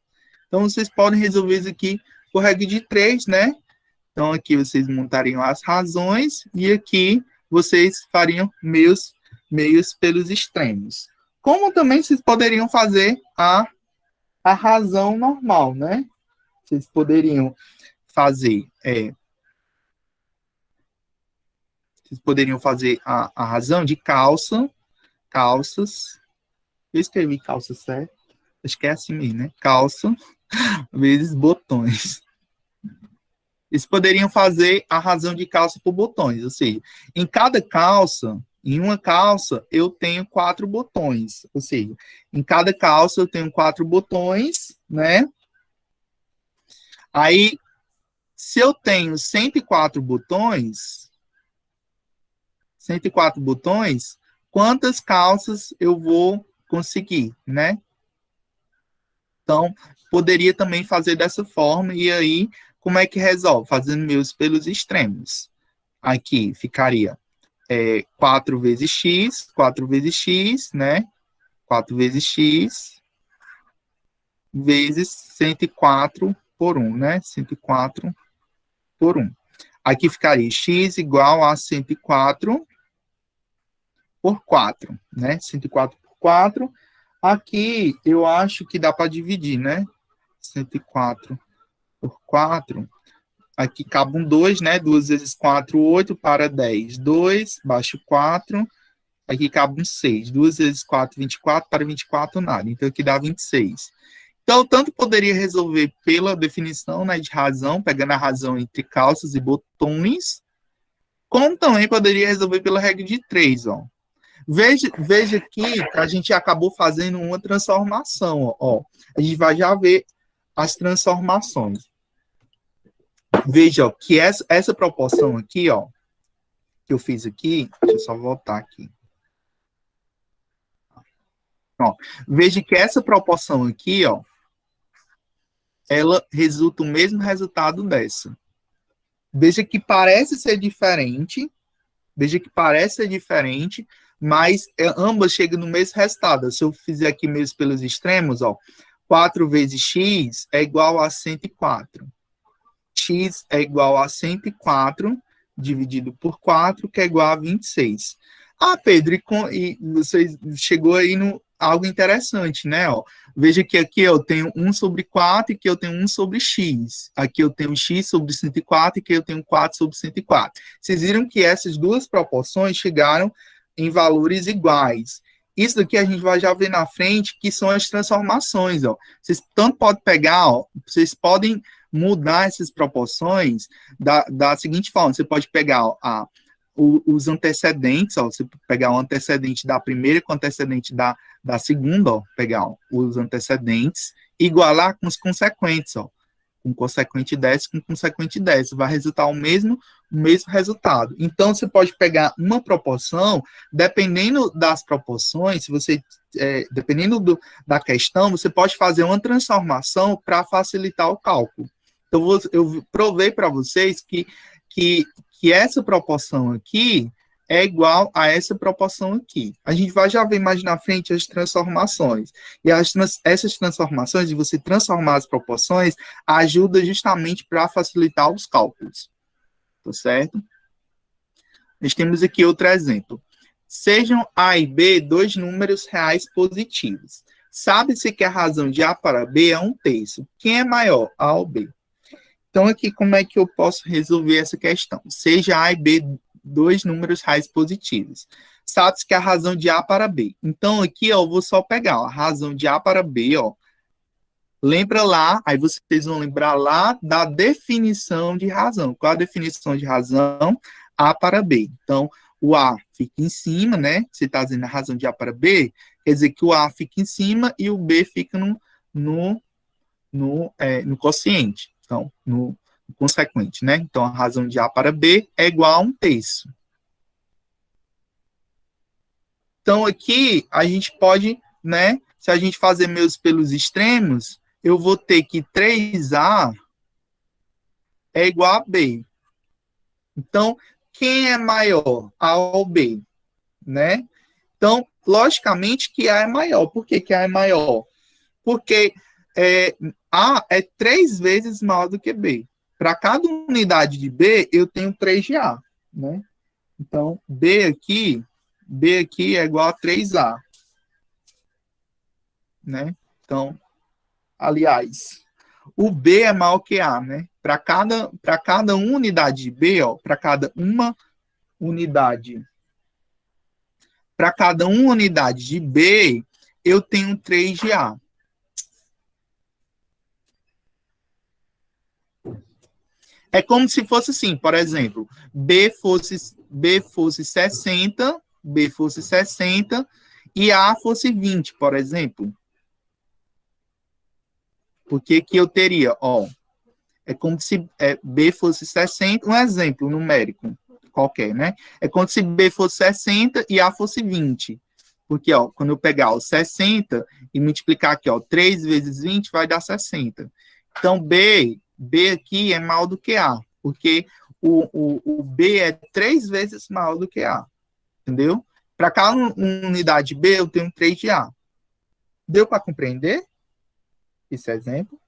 Então, vocês podem resolver isso aqui por regra de 3, né? Então, aqui vocês montariam as razões e aqui vocês fariam meios pelos extremos. Como também vocês poderiam fazer a razão normal, né? Vocês poderiam fazer a razão de calças. Eu escrevi calça certo? Acho que é assim mesmo, né? Calça vezes botões. Eles poderiam fazer a razão de calça por botões, ou seja, em cada calça, em uma calça, eu tenho 4 botões, ou seja, em cada calça eu tenho 4 botões, né? Aí, se eu tenho 104 botões, quantas calças eu vou conseguir, né? Então, poderia também fazer dessa forma, e aí, como é que resolve? Fazendo meus pelos extremos. Aqui ficaria 4 vezes x, né? 4 vezes x, vezes 104 por 1, né? 104 por 1. Aqui ficaria x igual a 104 por 4, né? 104 por 4. Aqui, eu acho que dá para dividir, né? 104 por 4. Aqui cabe um 2, né? 2 vezes 4, 8, para 10. 2, baixo 4. Aqui cabe um 6. 2 vezes 4, 24, para 24, nada. Então, aqui dá 26. Então, tanto poderia resolver pela definição, né, de razão, pegando a razão entre calças e botões, como também poderia resolver pela regra de 3, ó. Veja que a gente acabou fazendo uma transformação, ó. A gente vai já ver as transformações. Veja, ó, que essa proporção aqui, ó, que eu fiz aqui, deixa eu só voltar aqui. Ó, veja que essa proporção aqui, ó, ela resulta o mesmo resultado dessa. Veja que parece ser diferente, Veja que parece ser diferente, mas ambas chegam no mesmo resultado. Se eu fizer aqui mesmo pelos extremos, ó, 4 vezes x é igual a 104. X é igual a 104 dividido por 4, que é igual a 26. Ah, Pedro, e você chegou aí no algo interessante, né? Ó, veja que aqui eu tenho 1 sobre 4 e que eu tenho 1 sobre x. Aqui eu tenho x sobre 104 e que eu tenho 4 sobre 104. Vocês viram que essas duas proporções chegaram em valores iguais. Isso daqui a gente vai já ver na frente, que são as transformações. Ó. Vocês tanto podem pegar, ó, vocês podem mudar essas proporções da seguinte forma. Você pode pegar ó, os antecedentes, ó, você pegar o antecedente da primeira com o antecedente da segunda, ó, pegar ó, os antecedentes, igualar com os consequentes, ó, com consequente dessa com consequente dessa, vai resultar o mesmo resultado. Então, você pode pegar uma proporção, dependendo das proporções, se você, dependendo da questão, você pode fazer uma transformação para facilitar o cálculo. Então, eu provei para vocês que essa proporção aqui é igual a essa proporção aqui. A gente vai já ver mais na frente as transformações. E essas transformações, de você transformar as proporções, ajuda justamente para facilitar os cálculos. Tá certo? Nós temos aqui outro exemplo. Sejam A e B dois números reais positivos. Sabe-se que a razão de A para B é 1/3. Quem é maior, A ou B? Então, aqui, como é que eu posso resolver essa questão? Seja A e B dois números reais positivos. Sabe-se que a razão de A para B. Então, aqui, ó, eu vou só pegar ó, a razão de A para B, ó. Lembra lá, aí vocês vão lembrar lá da definição de razão. Qual a definição de razão? A para B. Então, o A fica em cima, né? Você está dizendo a razão de A para B, quer dizer que o A fica em cima e o B fica no quociente. Então, no consequente, né? Então, a razão de A para B é igual a 1/3. Então, aqui, a gente pode, né? Se a gente fazer meus pelos extremos, eu vou ter que 3A é igual a B. Então, quem é maior, A ou B? Né? Então, logicamente que A é maior. Por que A é maior? Porque A é 3 vezes maior do que B. Para cada unidade de B, eu tenho 3 de A. Né? Então, B aqui é igual a 3A. Né? Então, aliás, o B é maior que A, né? Para cada unidade de B, ó, para cada uma unidade de B, eu tenho 3 de A. É como se fosse assim, por exemplo, B fosse 60 e A fosse 20, por exemplo. Porque que eu teria, ó, é como se B fosse 60, um exemplo numérico qualquer, né? É como se B fosse 60 e A fosse 20. Porque, ó, quando eu pegar o 60 e multiplicar aqui, ó, 3 vezes 20 vai dar 60. Então, B aqui é maior do que A, porque o B é 3 vezes maior do que A, entendeu? Para cada unidade B, eu tenho 3 de A. Deu para compreender esse exemplo?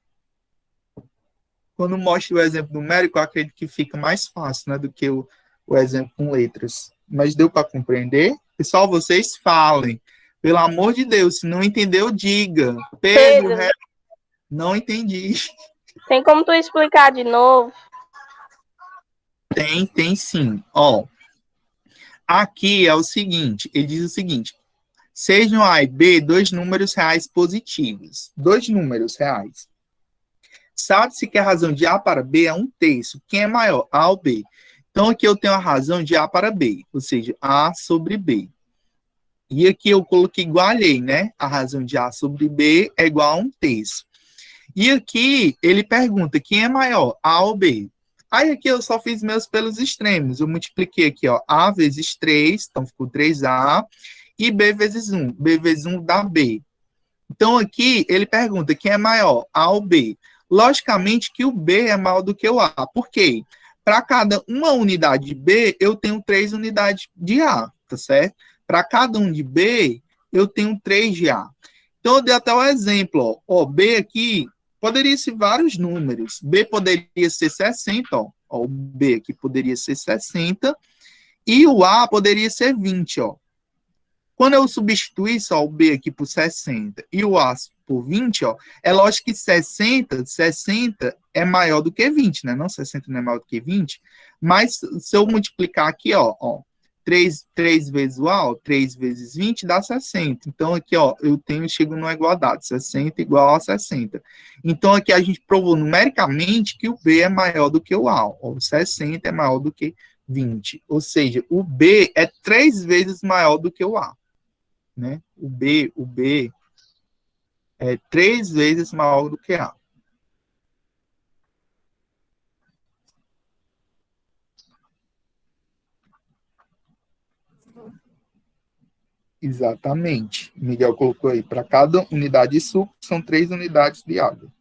Quando mostro o exemplo numérico, eu acredito que fica mais fácil, né, do que o exemplo com letras. Mas deu para compreender? Pessoal, vocês falem. Pelo amor de Deus, se não entendeu, diga. Pedro, não entendi. Tem como tu explicar de novo? Tem sim. Ó, aqui é o seguinte, ele diz o seguinte, sejam A e B dois números reais positivos. Dois números reais. Sabe-se que a razão de A para B é 1/3. Quem é maior, A ou B? Então, aqui eu tenho a razão de A para B, ou seja, A sobre B. E aqui eu coloquei igualei, né? A razão de A sobre B é igual a 1/3. E aqui ele pergunta, quem é maior, A ou B? Aí aqui eu só fiz meus pelos extremos. Eu multipliquei aqui, ó, A vezes 3, então ficou 3A, e B vezes 1. B vezes 1 dá B. Então, aqui ele pergunta, quem é maior, A ou B? Logicamente que o B é maior do que o A. Por quê? para cada uma unidade de B, eu tenho 3 unidades de A, tá certo? Para cada um de B, eu tenho 3 de A. Então, eu dei até o exemplo, ó, B aqui poderia ser vários números. B poderia ser 60, ó, o B aqui poderia ser 60, e o A poderia ser 20, ó. Quando eu substituir só o B aqui por 60 e o A por 20, ó, é lógico que 60 é maior do que 20, né? Não, 60 não é maior do que 20, mas se eu multiplicar aqui, ó 3 vezes o A, ó, 3 vezes 20 dá 60. Então, aqui, ó, chego numa igualdade, 60 igual a 60. Então, aqui a gente provou numericamente que o B é maior do que o A, ó, o 60 é maior do que 20. Ou seja, o B é 3 vezes maior do que o A, né? O B é 3 vezes maior do que A. Exatamente. Miguel colocou aí, para cada unidade de suco, são 3 unidades de água.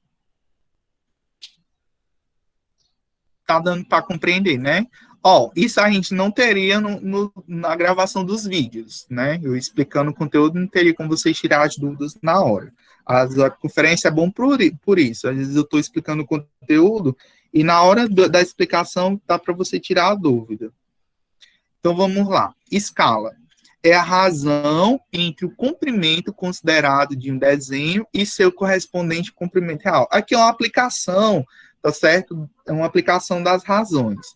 Tá dando para compreender, né? Ó, isso a gente não teria na gravação dos vídeos, né? Eu explicando o conteúdo, não teria como vocês tirar as dúvidas na hora. A conferência é bom por isso. Às vezes eu estou explicando o conteúdo e na hora da explicação dá para você tirar a dúvida. Então, vamos lá. Escala é a razão entre o comprimento considerado de um desenho e seu correspondente comprimento real. Aqui é uma aplicação, tá certo? É uma aplicação das razões.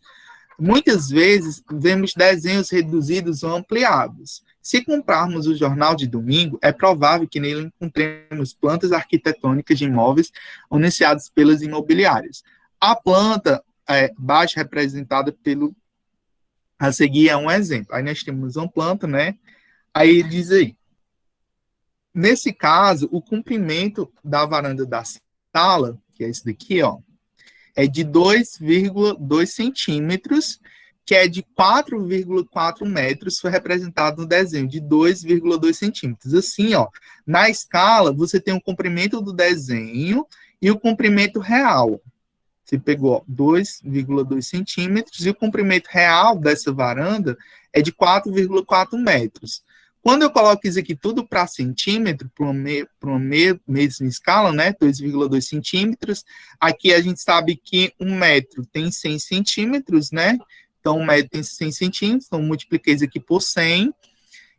Muitas vezes, vemos desenhos reduzidos ou ampliados. Se comprarmos o jornal de domingo, é provável que nele encontremos plantas arquitetônicas de imóveis anunciadas pelas imobiliárias. A planta baixa representada pelo... A seguir é um exemplo. Aí nós temos uma planta, né? Aí ele diz aí, nesse caso, o comprimento da varanda da sala, que é esse daqui, ó, é de 2,2 centímetros, que é de 4,4 metros, foi representado no desenho, de 2,2 centímetros. Assim, ó, na escala, você tem o comprimento do desenho e o comprimento real. Você pegou 2,2 centímetros e o comprimento real dessa varanda é de 4,4 metros. Quando eu coloco isso aqui tudo para centímetro, para uma mesma escala, né, 2,2 centímetros, aqui a gente sabe que 1 metro tem 100 centímetros, né, então 1 metro tem 100 centímetros, então multipliquei isso aqui por 100,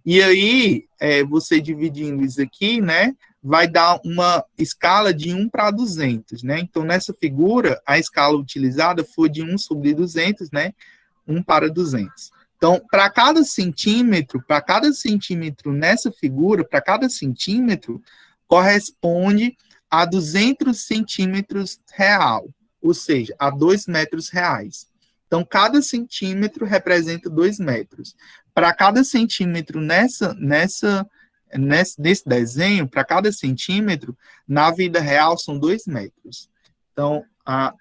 e aí, você dividindo isso aqui, né, vai dar uma escala de 1 para 200, né? Então, nessa figura, a escala utilizada foi de 1 sobre 200, né? 1 para 200. Então, para cada centímetro nessa figura, para cada centímetro, corresponde a 200 centímetros real, ou seja, a 2 metros reais. Então, cada centímetro representa 2 metros. Para cada centímetro nesse desenho, para cada centímetro, na vida real, são 2 metros. Então,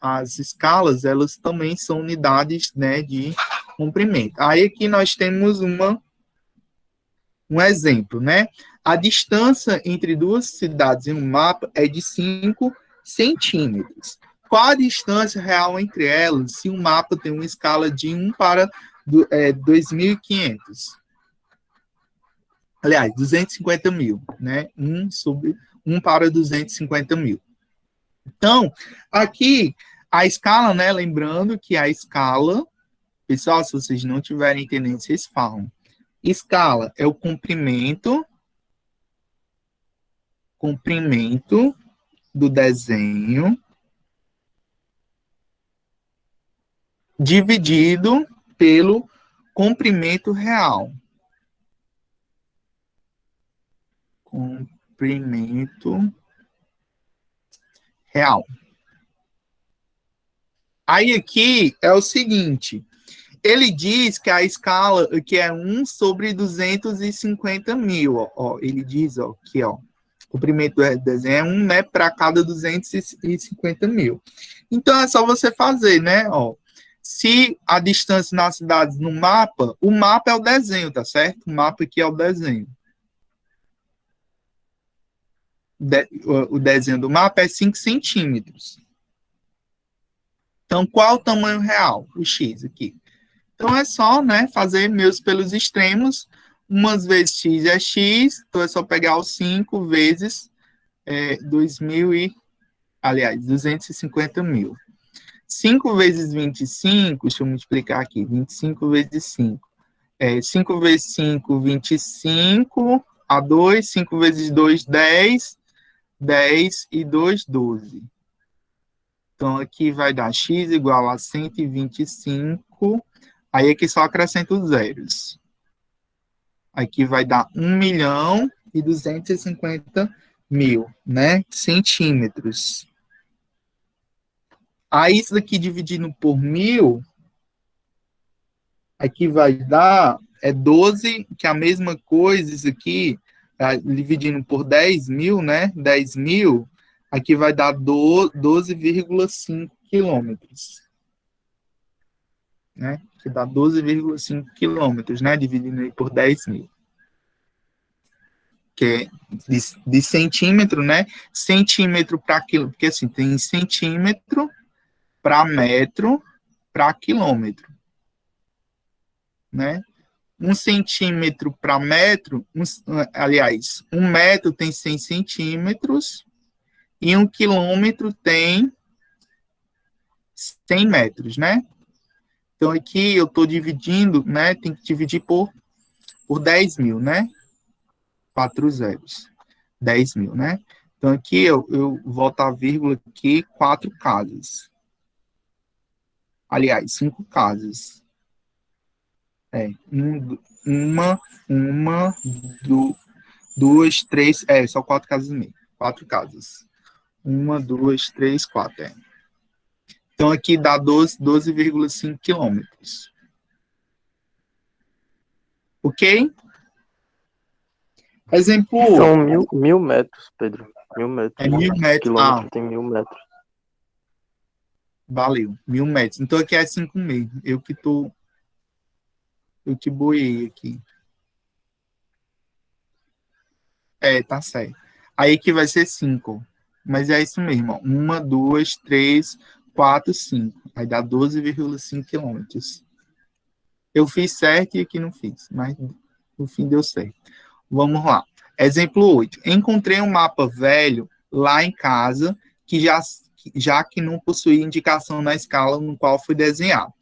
as escalas, elas também são unidades, né, de comprimento. Aí aqui nós temos um exemplo, né? A distância entre duas cidades em um mapa é de 5 centímetros. Qual a distância real entre elas se um mapa tem uma escala de 1 para 2.500? Aliás, 250 mil, né? 1 para 250 mil. Então, aqui, a escala, né? Lembrando que a escala, pessoal, se vocês não estiverem entendendo, vocês falam. Escala é o comprimento do desenho dividido pelo comprimento real. Comprimento real. Aí aqui é o seguinte, ele diz que a escala que é 1 sobre 250 mil, ó, ele diz, ó, que ó, o comprimento do desenho é 1, né, para cada 250 mil. Então é só você fazer, né, ó, se a distância nas cidades no mapa, o mapa é o desenho, tá certo? O mapa aqui é o desenho. O desenho do mapa é 5 centímetros. Então, qual o tamanho real? O x aqui. Então, é só, né, fazer meus pelos extremos. Umas vezes x é x, então é só pegar os 5 vezes 250 mil. 5 vezes 25, deixa eu multiplicar aqui, 25 vezes 5. 5 vezes 5, 25, a 2, 5 vezes 2, 10, 10 e 2, 12. Então, aqui vai dar x igual a 125, aí aqui só acrescenta os zeros. Aqui vai dar 1.250.000, né, centímetros. Aí, isso daqui dividindo por 1.000, aqui vai dar 12, que é a mesma coisa, isso aqui, dividindo por 10.000, né, 10.000, aqui vai dar 12,5 quilômetros. Né, que dá 12,5 quilômetros, né, dividindo aí por 10.000. Que é de centímetro, né, centímetro para quilômetro, porque assim, tem centímetro para metro para quilômetro, né? 1 centímetro para metro, aliás, 1 metro tem 100 centímetros e 1 quilômetro tem 100 metros, né? Então, aqui eu estou dividindo, né? Tem que dividir por 10.000, né? 4 zeros. 10.000, né? Então, aqui eu volto a vírgula aqui, 4 casas. Aliás, 5 casas. Duas, três, só 4 casas e meia. 4 casas. 1, 2, 3, 4, Então, aqui dá 12,5 quilômetros. Ok? Exemplo... São 1.000 metros, Pedro. 1.000 metros. 1.000 metros. Quilômetro tem 1.000 metros. Valeu, 1.000 metros. Então, aqui é 5,5. Eu que boiei aqui. Tá certo. Aí que vai ser 5. Mas é isso mesmo, ó. 1, 2, 3, 4, 5. Vai dar 12,5 quilômetros. Eu fiz certo e aqui não fiz, mas no fim deu certo. Vamos lá. Exemplo 8. Encontrei um mapa velho lá em casa, que já que não possuía indicação na escala no qual foi desenhado.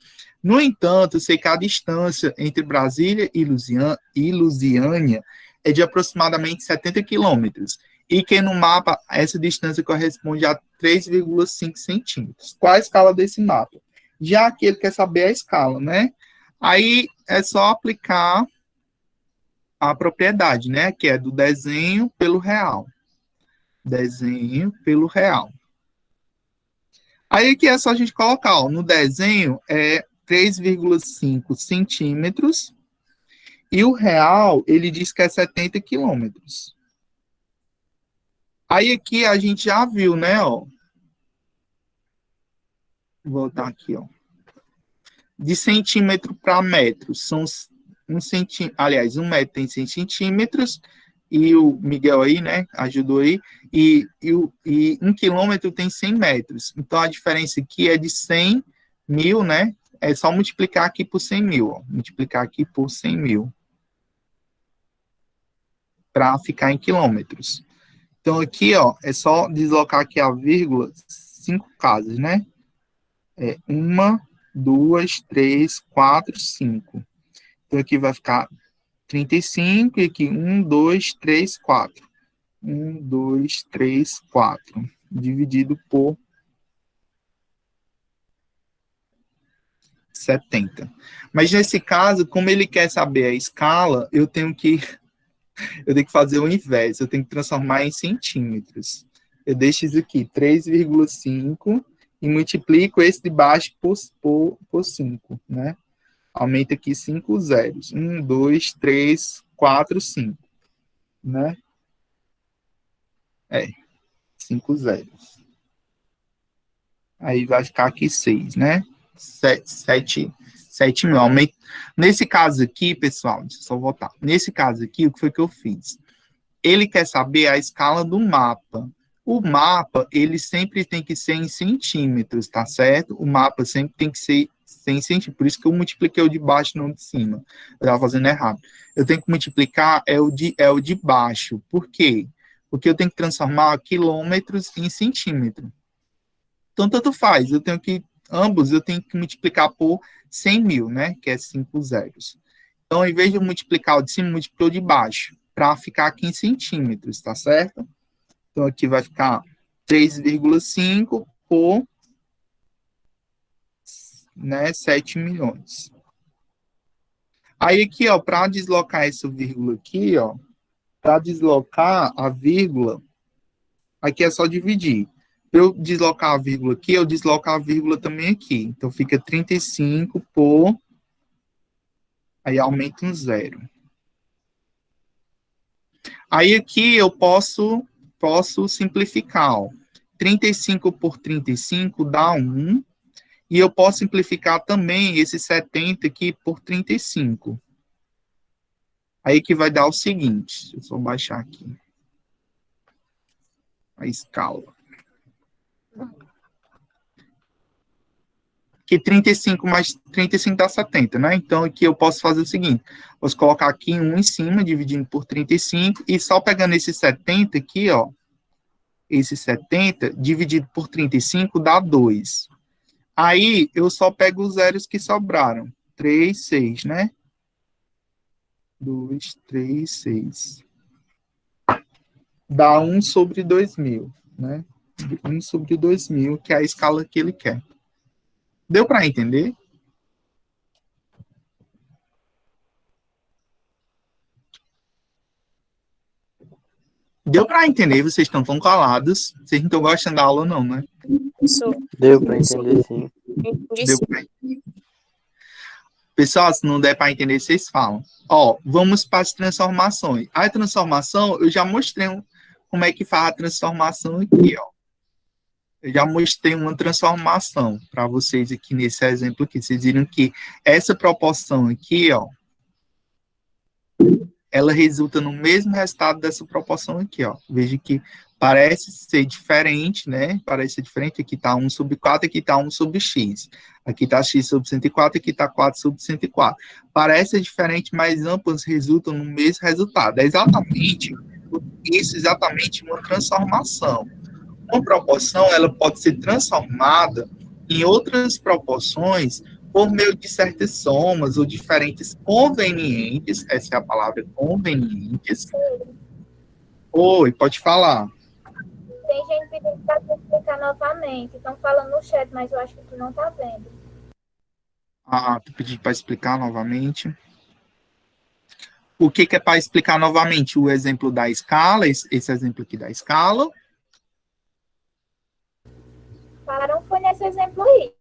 No entanto, sei que a distância entre Brasília e Lusiânia é de aproximadamente 70 quilômetros, e que no mapa essa distância corresponde a 3,5 centímetros. Qual a escala desse mapa? Já que ele quer saber a escala, né? Aí é só aplicar a propriedade, né? Que é do desenho pelo real. Desenho pelo real. Aí aqui é só a gente colocar, ó, no desenho é 3,5 centímetros e o real, ele diz que é 70 quilômetros. Aí aqui a gente já viu, né, ó. Vou voltar aqui, ó. De centímetro para metro, são 1 centímetro, aliás, 1 metro tem 100 centímetros, e o Miguel aí, né, ajudou aí, e 1 quilômetro tem 100 metros. Então, a diferença aqui é de 100.000, né, é só multiplicar aqui por 100.000, ó, multiplicar aqui por 100.000, para ficar em quilômetros. Então, aqui, ó, é só deslocar aqui a vírgula, 5 casas, né, 1, 2, 3, 4, 5. Então, aqui vai ficar 35, e aqui 1, 2, 3, 4. 1, 2, 3, 4. Dividido por 70. Mas nesse caso, como ele quer saber a escala, eu tenho que fazer o inverso. Eu tenho que transformar em centímetros. Eu deixo isso aqui, 3,5, e multiplico esse de baixo por 5, né? Aumenta aqui 5 zeros. 1, 2, 3, 4, 5. Né? 5 zeros. Aí vai ficar aqui 6, né? 7.000. Aumenta. Nesse caso aqui, pessoal, deixa eu só voltar. Nesse caso aqui, o que foi que eu fiz? Ele quer saber a escala do mapa. O mapa, ele sempre tem que ser em centímetros, tá certo? O mapa sempre tem que ser em centímetros, por isso que eu multipliquei o de baixo, não o de cima. Eu estava fazendo errado. Eu tenho que multiplicar o de baixo. Por quê? Porque eu tenho que transformar quilômetros em centímetro. Então, tanto faz. Ambos eu tenho que multiplicar por 100 mil, né? Que é 5 zeros. Então, em vez de eu multiplicar o de cima, eu multiplico o de baixo, para ficar aqui em centímetros, tá certo? Então, aqui vai ficar 3,5 por 7 milhões. Aí, aqui, ó, para deslocar essa vírgula aqui, ó, para deslocar a vírgula, aqui é só dividir. Para eu deslocar a vírgula aqui, eu desloco a vírgula também aqui. Então, fica 35 por... Aí, aumenta um zero. Aí, aqui, eu posso simplificar, ó. 35 por 35 dá 1. E eu posso simplificar também esse 70 aqui por 35. Aí que vai dar o seguinte, deixa eu só baixar aqui a escala. Que 35 mais 35 dá 70, né? Então aqui eu posso fazer o seguinte, posso colocar aqui 1 em cima, dividindo por 35, e só pegando esse 70 aqui, ó, esse 70, dividido por 35, dá 2. Aí, eu só pego os zeros que sobraram. 3, 6, né? 2, 3, 6. Dá 1 sobre 2.000, né? 1 sobre 2.000, que é a escala que ele quer. Deu para entender? Deu para entender? Vocês estão tão calados. Vocês não estão gostando da aula, não, né? Deu para entender, sim. Deu pra entender. Pessoal, se não der para entender, vocês falam. Ó, vamos para as transformações. A transformação, eu já mostrei como é que faz a transformação aqui, ó. Eu já mostrei uma transformação para vocês aqui nesse exemplo aqui. Vocês viram que essa proporção aqui, ó, ela resulta no mesmo resultado dessa proporção aqui, ó. Veja que parece ser diferente, né? Parece ser diferente. Aqui está 1 sobre 4, aqui está 1 sobre x. Aqui está x sobre 104, aqui está 4 sobre 104. Parece ser diferente, mas ambas resultam no mesmo resultado. É exatamente isso, exatamente uma transformação. Uma proporção, ela pode ser transformada em outras proporções por meio de certas somas ou diferentes convenientes. Essa é a palavra, convenientes. Oi, pode falar. Tem gente pedindo para tu explicar novamente. Estão falando no chat, mas eu acho que tu não tá vendo. Ah, tu pediu para explicar novamente. O que é para explicar novamente? O exemplo da escala, esse exemplo aqui da escala. Falaram foi nesse exemplo aí.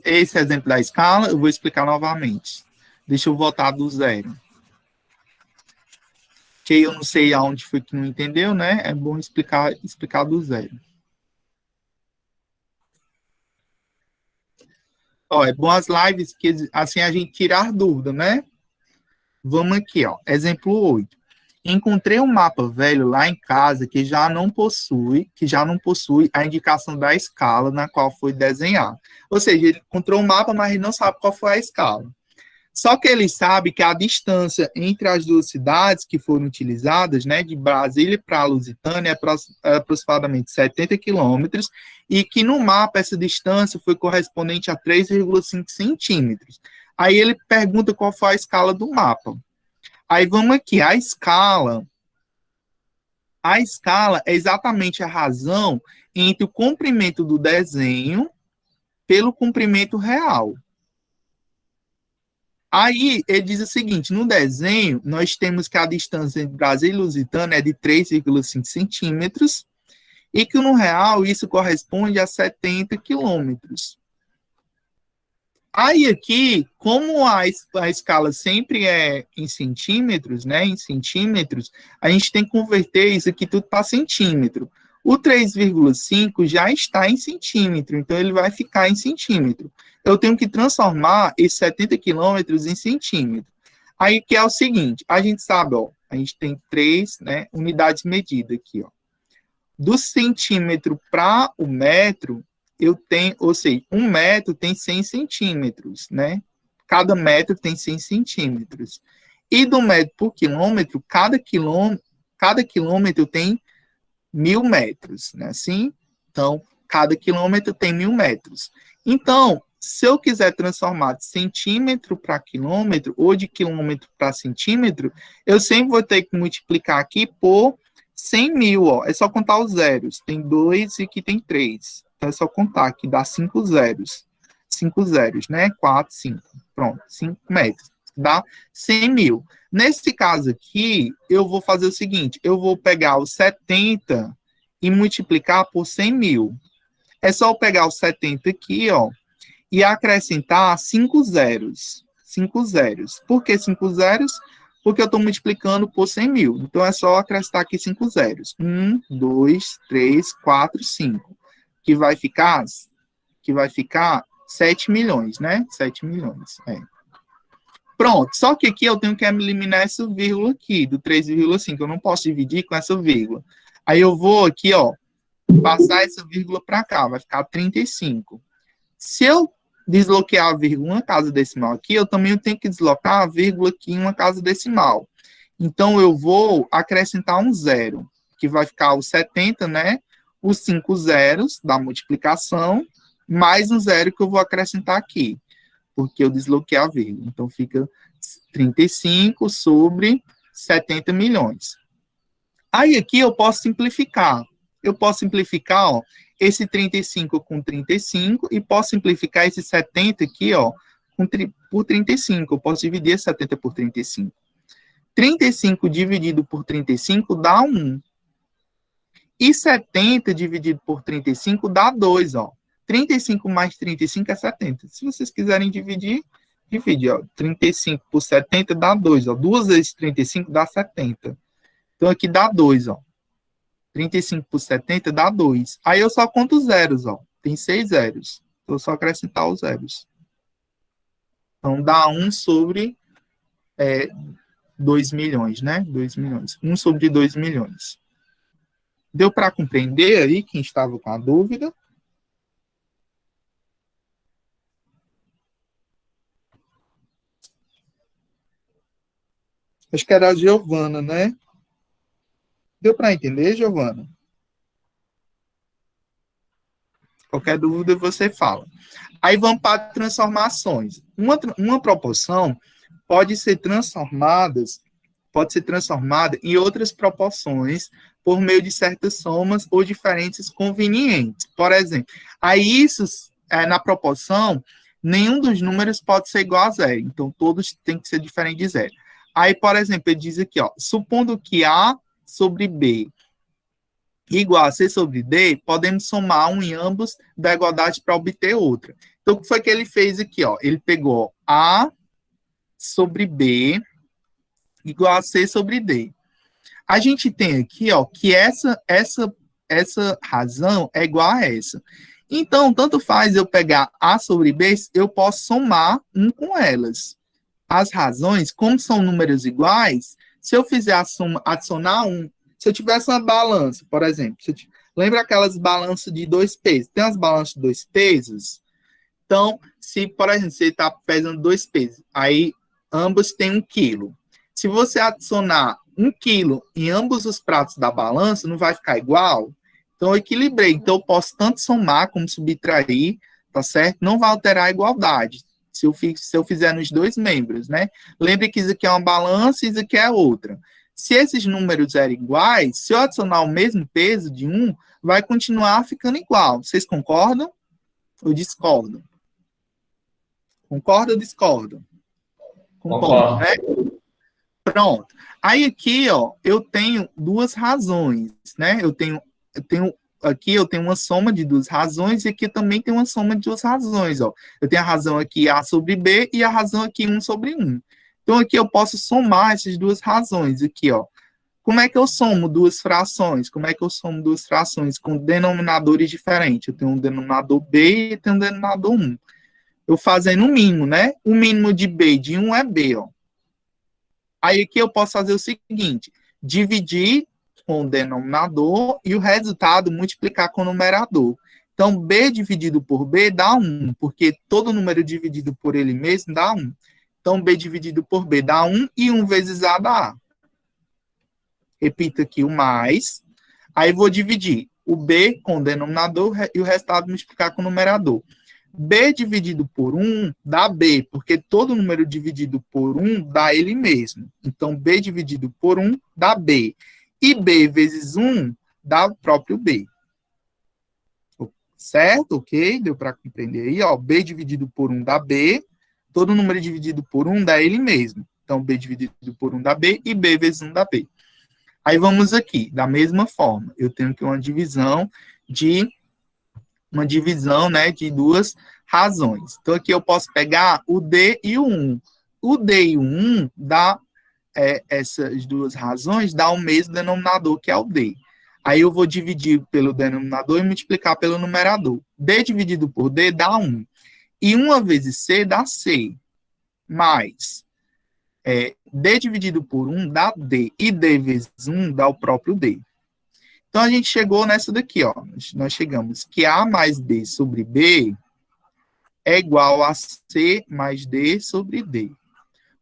Esse exemplo da escala, eu vou explicar novamente. Deixa eu voltar do zero. Que eu não sei aonde foi que não entendeu, né? É bom explicar do zero. Ó, é bom as lives que assim a gente tirar dúvida, né? Vamos aqui, ó. Exemplo 8. Encontrei um mapa velho lá em casa que já não possui a indicação da escala na qual foi desenhado. Ou seja, ele encontrou um mapa, mas ele não sabe qual foi a escala. Só que ele sabe que a distância entre as duas cidades que foram utilizadas, né, de Brasília para Lusitânia, é aproximadamente 70 quilômetros, e que no mapa essa distância foi correspondente a 3,5 centímetros. Aí ele pergunta qual foi a escala do mapa. Aí vamos aqui, a escala é exatamente a razão entre o comprimento do desenho pelo comprimento real. Aí ele diz o seguinte, no desenho, nós temos que a distância entre Brasília e Lusitânia é de 3,5 centímetros, e que no real isso corresponde a 70 quilômetros. Aí aqui, como a escala sempre é em centímetros, né, em centímetros, a gente tem que converter isso aqui tudo para centímetro. O 3,5 já está em centímetro, então ele vai ficar em centímetro. Eu tenho que transformar esses 70 quilômetros em centímetro. Aí que é o seguinte, a gente sabe, ó, a gente tem 3, né, unidades medidas aqui, ó. Do centímetro para o metro, eu tenho, ou seja, 1 metro tem 100 centímetros, né? Cada metro tem 100 centímetros. E do metro por quilômetro, cada quilômetro tem 1.000 metros, né? Assim, então, cada quilômetro tem 1.000 metros. Então, se eu quiser transformar de centímetro para quilômetro, ou de quilômetro para centímetro, eu sempre vou ter que multiplicar aqui por 100.000, ó. É só contar os zeros. Tem 2 e aqui tem 3. Então, é só contar aqui, dá 5 zeros. 5 zeros, né? 4, 5. Pronto, 5 metros. Dá 100.000. Nesse caso aqui, eu vou fazer o seguinte, eu vou pegar os 70 e multiplicar por 100.000. É só eu pegar os 70 aqui, ó, e acrescentar 5 zeros. 5 zeros. Por que 5 zeros? Porque eu estou multiplicando por 100.000. Então, é só acrescentar aqui 5 zeros. 1, 2, 3, 4, 5. Que vai ficar 7 milhões, né? 7 milhões, Pronto, só que aqui eu tenho que eliminar essa vírgula aqui, do 3,5, eu não posso dividir com essa vírgula. Aí eu vou aqui, ó, passar essa vírgula para cá, vai ficar 35. Se eu desbloquear a vírgula em uma casa decimal aqui, eu também tenho que deslocar a vírgula aqui em uma casa decimal. Então, eu vou acrescentar um zero, que vai ficar os 70, né? Os 5 zeros da multiplicação, mais um zero que eu vou acrescentar aqui, porque eu desloquei a vírgula. Então, fica 35 sobre 70 milhões. Aí, aqui, eu posso simplificar. Eu posso simplificar, ó, esse 35 com 35 e posso simplificar esse 70 aqui, ó, por 35. Eu posso dividir esse 70 por 35. 35 dividido por 35 dá 1. E 70 dividido por 35 dá 2, ó. 35 mais 35 é 70. Se vocês quiserem dividir, divide, ó. 35 por 70 dá 2, ó. 2 vezes 35 dá 70. Então, aqui dá 2, ó. 35 por 70 dá 2. Aí eu só conto os zeros, ó. Tem 6 zeros. Então, só acrescentar os zeros. Então, dá 1 sobre 2 milhões, né? 2 milhões. 1 sobre 2 milhões. Deu para compreender aí quem estava com a dúvida? Acho que era a Giovana, né? Deu para entender, Giovana? Qualquer dúvida você fala. Aí vamos para transformações. Uma proporção pode ser transformada em outras proporções por meio de certas somas ou diferenças convenientes. Por exemplo, aí isso, na proporção, nenhum dos números pode ser igual a zero. Então, todos têm que ser diferentes de zero. Aí, por exemplo, ele diz aqui, ó, supondo que A sobre B igual a C sobre D, podemos somar um em ambos da igualdade para obter outra. Então, o que foi que ele fez aqui, ó? Ele pegou A sobre B igual a C sobre D. A gente tem aqui, ó, que essa razão é igual a essa. Então, tanto faz eu pegar A sobre B, eu posso somar um com elas. As razões, como são números iguais, se eu fizer a soma, adicionar um, se eu tivesse uma balança, por exemplo, lembra aquelas balanças de 2 pesos? Tem as balanças de 2 pesos? Então, se, por exemplo, você está pesando 2 pesos, aí ambos têm 1 quilo. Se você adicionar 1 quilo em ambos os pratos da balança, não vai ficar igual? Então, eu equilibrei. Então, eu posso tanto somar como subtrair, tá certo? Não vai alterar a igualdade, se eu fizer nos dois membros, né? Lembre que isso aqui é uma balança e isso aqui é outra. Se esses números eram iguais, se eu adicionar o mesmo peso de 1, vai continuar ficando igual. Vocês concordam ou discordam? Concorda ou discorda? Concordo. Né? Pronto. Aí aqui, ó, eu tenho duas razões, né? Aqui eu tenho uma soma de duas razões e aqui também tem uma soma de duas razões, ó. Eu tenho a razão aqui A sobre B e a razão aqui 1 sobre 1. Então, aqui eu posso somar essas duas razões aqui, ó. Como é que eu somo duas frações? Como é que eu somo duas frações com denominadores diferentes? Eu tenho um denominador B e tenho um denominador 1. Eu fazendo o mínimo, né? O mínimo de B de 1 é B, ó. Aí aqui eu posso fazer o seguinte, dividir com o denominador e o resultado multiplicar com o numerador. Então, B dividido por B dá 1, porque todo número dividido por ele mesmo dá 1. Então, B dividido por B dá 1 e 1 vezes A dá A. Repito aqui o mais. Aí vou dividir o B com o denominador e o resultado multiplicar com o numerador. B dividido por 1 dá B, porque todo número dividido por 1 dá ele mesmo. Então, B dividido por 1 dá B. E B vezes 1 dá o próprio B. Certo? Ok? Deu para compreender aí? Ó, B dividido por 1 dá B. Todo número dividido por 1 dá ele mesmo. Então, B dividido por 1 dá B e B vezes 1 dá B. Aí vamos aqui, da mesma forma. Eu tenho aqui uma divisão, né, de duas razões. Então, aqui eu posso pegar o D e o 1. O D e o 1 dá, essas duas razões, dá o mesmo denominador, que é o D. Aí eu vou dividir pelo denominador e multiplicar pelo numerador. D dividido por D dá 1. E 1 vezes C dá C. Mais D dividido por 1 dá D. E D vezes 1 dá o próprio D. Então, a gente chegou nessa daqui, ó. Nós chegamos que A mais B sobre B é igual a C mais D sobre D.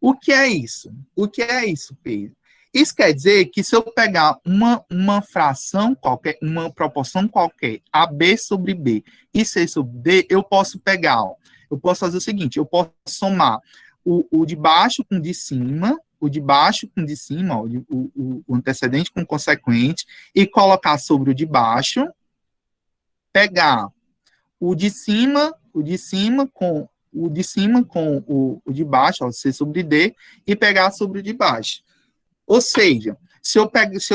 O que é isso? O que é isso, Pedro? Isso quer dizer que se eu pegar uma fração qualquer, uma proporção qualquer, AB sobre B e C sobre D, eu posso pegar, ó, eu posso fazer o seguinte, eu posso somar o de baixo com o de cima, o de baixo com o de cima, ó, o antecedente com o consequente, e colocar sobre o de baixo, pegar o de cima com o de baixo, ó, C sobre D, e pegar sobre o de baixo. Ou seja, se eu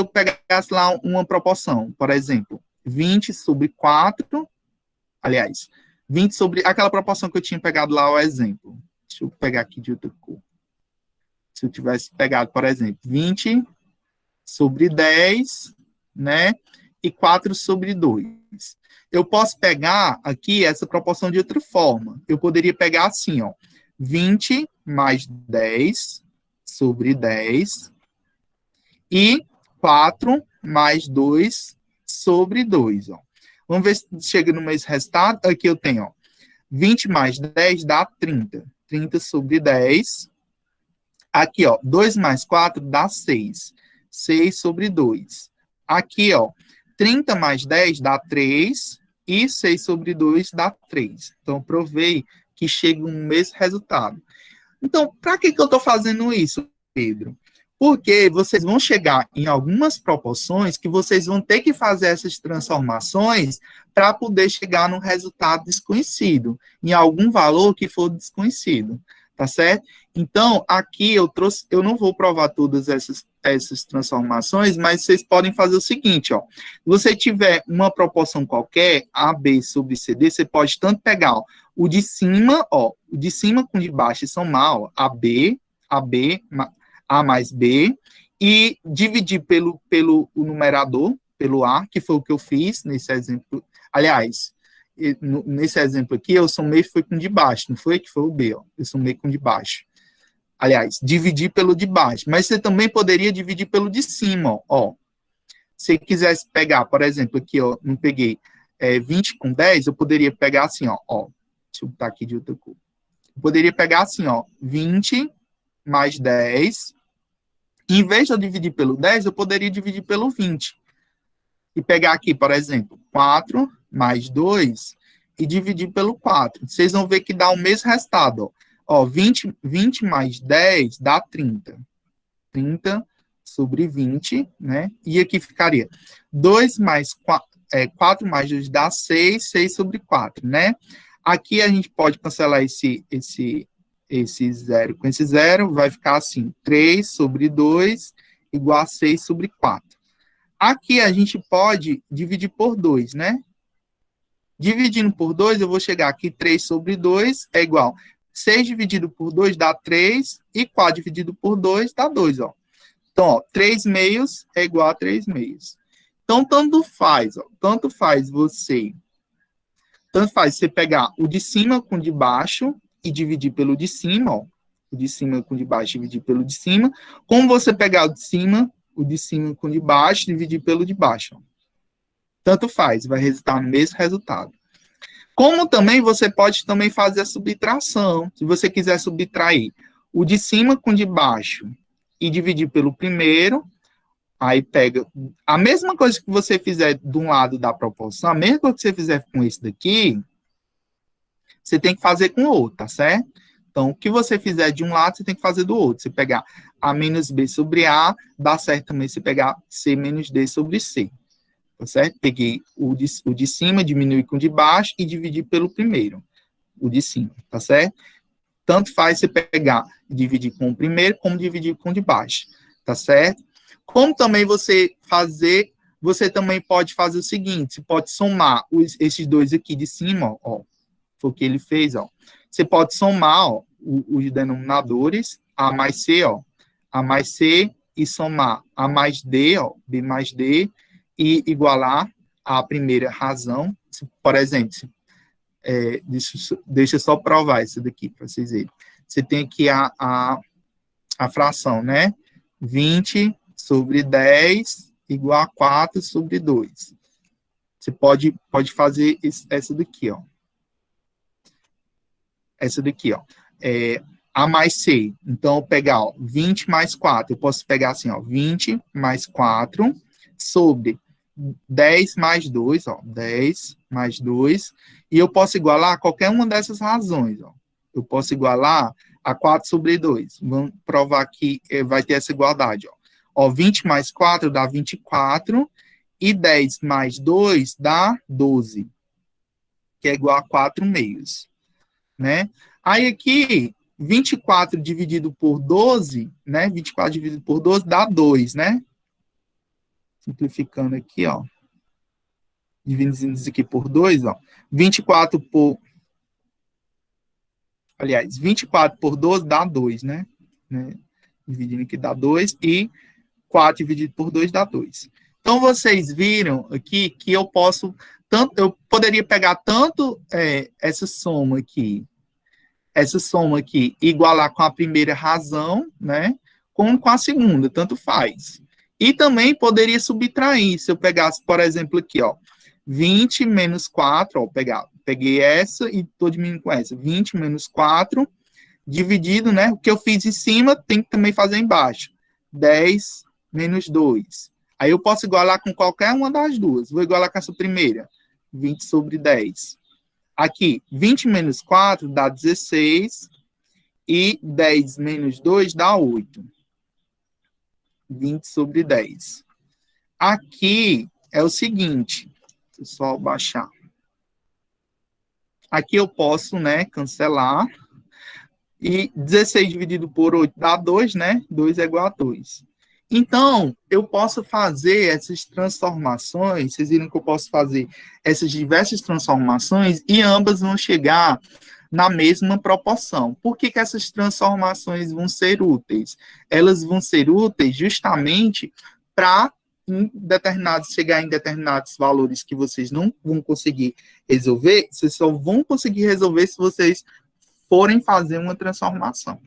pegasse lá uma proporção, por exemplo, 20 sobre 4, aliás, 20 sobre aquela proporção que eu tinha pegado lá, o exemplo. Deixa eu pegar aqui de outra cor. Se eu tivesse pegado, por exemplo, 20 sobre 10, né, e 4 sobre 2. Eu posso pegar aqui essa proporção de outra forma. Eu poderia pegar assim, ó, 20 mais 10 sobre 10 e 4 mais 2 sobre 2, ó. Vamos ver se chega no mesmo resultado. Aqui eu tenho, ó, 20 mais 10 dá 30. 30 sobre 10. Aqui, ó, 2 mais 4 dá 6. 6 sobre 2. Aqui, ó, 30 mais 10 dá 3. E 6 sobre 2 dá 3. Então, provei que chega no mesmo resultado. Então, para que eu estou fazendo isso, Pedro? Porque vocês vão chegar em algumas proporções que vocês vão ter que fazer essas transformações para poder chegar no resultado desconhecido, em algum valor que for desconhecido, tá certo? Então, aqui eu não vou provar todas essas transformações, mas vocês podem fazer o seguinte, ó. Se você tiver uma proporção qualquer, AB sobre CD, você pode tanto pegar, ó, o de cima, ó, o de cima com o de baixo e somar, ó, AB, A mais B, e dividir pelo o numerador, pelo A, que foi o que eu fiz nesse exemplo. Aliás, nesse exemplo aqui, eu somei foi com de baixo, não foi que foi o B, ó. Eu somei com de baixo. Aliás, dividir pelo de baixo. Mas você também poderia dividir pelo de cima, ó. Se quisesse pegar, por exemplo, aqui, ó, não peguei 20 com 10, eu poderia pegar assim, ó. Deixa eu botar aqui de outra cor. Eu poderia pegar assim, ó, 20 mais 10. Em vez de eu dividir pelo 10, eu poderia dividir pelo 20. E pegar aqui, por exemplo, 4 mais 2 e dividir pelo 4. Vocês vão ver que dá o mesmo resultado, ó. 20 mais 10 dá 30. 30 sobre 20, né? E aqui ficaria 4 mais 2 dá 6, 6 sobre 4, né? Aqui a gente pode cancelar esse 0 com esse 0, vai ficar assim, 3 sobre 2 igual a 6 sobre 4. Aqui a gente pode dividir por 2, né? Dividindo por 2, eu vou chegar aqui, 3 sobre 2 é igual 6 dividido por 2 dá 3, e 4 dividido por 2 dá 2, ó. Então, ó, 3 meios é igual a 3 meios. Então, tanto faz você pegar o de cima com o de baixo e dividir pelo de cima, ó. O de cima com o de baixo dividir pelo de cima. Como você pegar o de cima o de cima com o de baixo, dividir pelo de baixo. Ó. Tanto faz, vai resultar no mesmo resultado. Como também você pode também fazer a subtração, se você quiser subtrair o de cima com o de baixo e dividir pelo primeiro, aí pega a mesma coisa que você fizer de um lado da proporção, a mesma coisa que você fizer com esse daqui, você tem que fazer com o outro, tá certo? Então, o que você fizer de um lado, você tem que fazer do outro. Se pegar A menos B sobre A, dá certo também se pegar C menos D sobre C. Tá certo? Peguei o de cima, diminui com o de baixo e dividi pelo primeiro, o de cima, tá certo? Tanto faz você pegar e dividir com o primeiro, como dividir com o de baixo, tá certo? Como também você também pode fazer o seguinte, você pode somar esses dois aqui de cima, ó, foi o que ele fez, ó. Você pode somar, ó, os denominadores, A mais C, ó, A mais C, e somar A mais D, ó, B mais D, e igualar a primeira razão. Por exemplo, deixa eu só provar isso daqui para vocês verem. Você tem aqui a fração, né? 20 sobre 10 igual a 4 sobre 2. Você pode fazer essa daqui, ó. Essa daqui, ó. A mais C. Então, eu pegar, ó, 20 mais 4. Eu posso pegar assim, ó, 20 mais 4 sobre 10 mais 2, ó, 10 mais 2, e eu posso igualar a qualquer uma dessas razões, ó. Eu posso igualar a 4 sobre 2. Vamos provar que vai ter essa igualdade, ó. Ó, 20 mais 4 dá 24, e 10 mais 2 dá 12, que é igual a 4 meios, né? Aí aqui, 24 dividido por 12, né? 24 dividido por 12 dá 2, né? Simplificando aqui, ó. Dividindo isso aqui por 2, ó. 24 por... Aliás, 24 por 12 dá 2, né? Dividindo aqui dá 2. E 4 dividido por 2 dá 2. Então, vocês viram aqui que eu poderia pegar tanto essa soma aqui, igualar com a primeira razão, né? Como com a segunda, tanto faz. E também poderia subtrair, se eu pegasse, por exemplo, aqui, ó, 20 menos 4, ó, peguei essa e estou diminuindo com essa, 20 menos 4, dividido, né, o que eu fiz em cima, tem que também fazer embaixo, 10 menos 2. Aí eu posso igualar com qualquer uma das duas, vou igualar com essa primeira, 20 sobre 10. Aqui, 20 menos 4 dá 16, e 10 menos 2 dá 8. 20 sobre 10. Aqui é o seguinte, deixa eu só baixar. Aqui eu posso, né, cancelar. E 16 dividido por 8 dá 2, né? 2 é igual a 2. Então, eu posso fazer essas transformações, vocês viram que eu posso fazer essas diversas transformações e ambas vão chegar na mesma proporção. Por que que essas transformações vão ser úteis? Elas vão ser úteis justamente para chegar em determinados valores que vocês não vão conseguir resolver, vocês só vão conseguir resolver se vocês forem fazer uma transformação,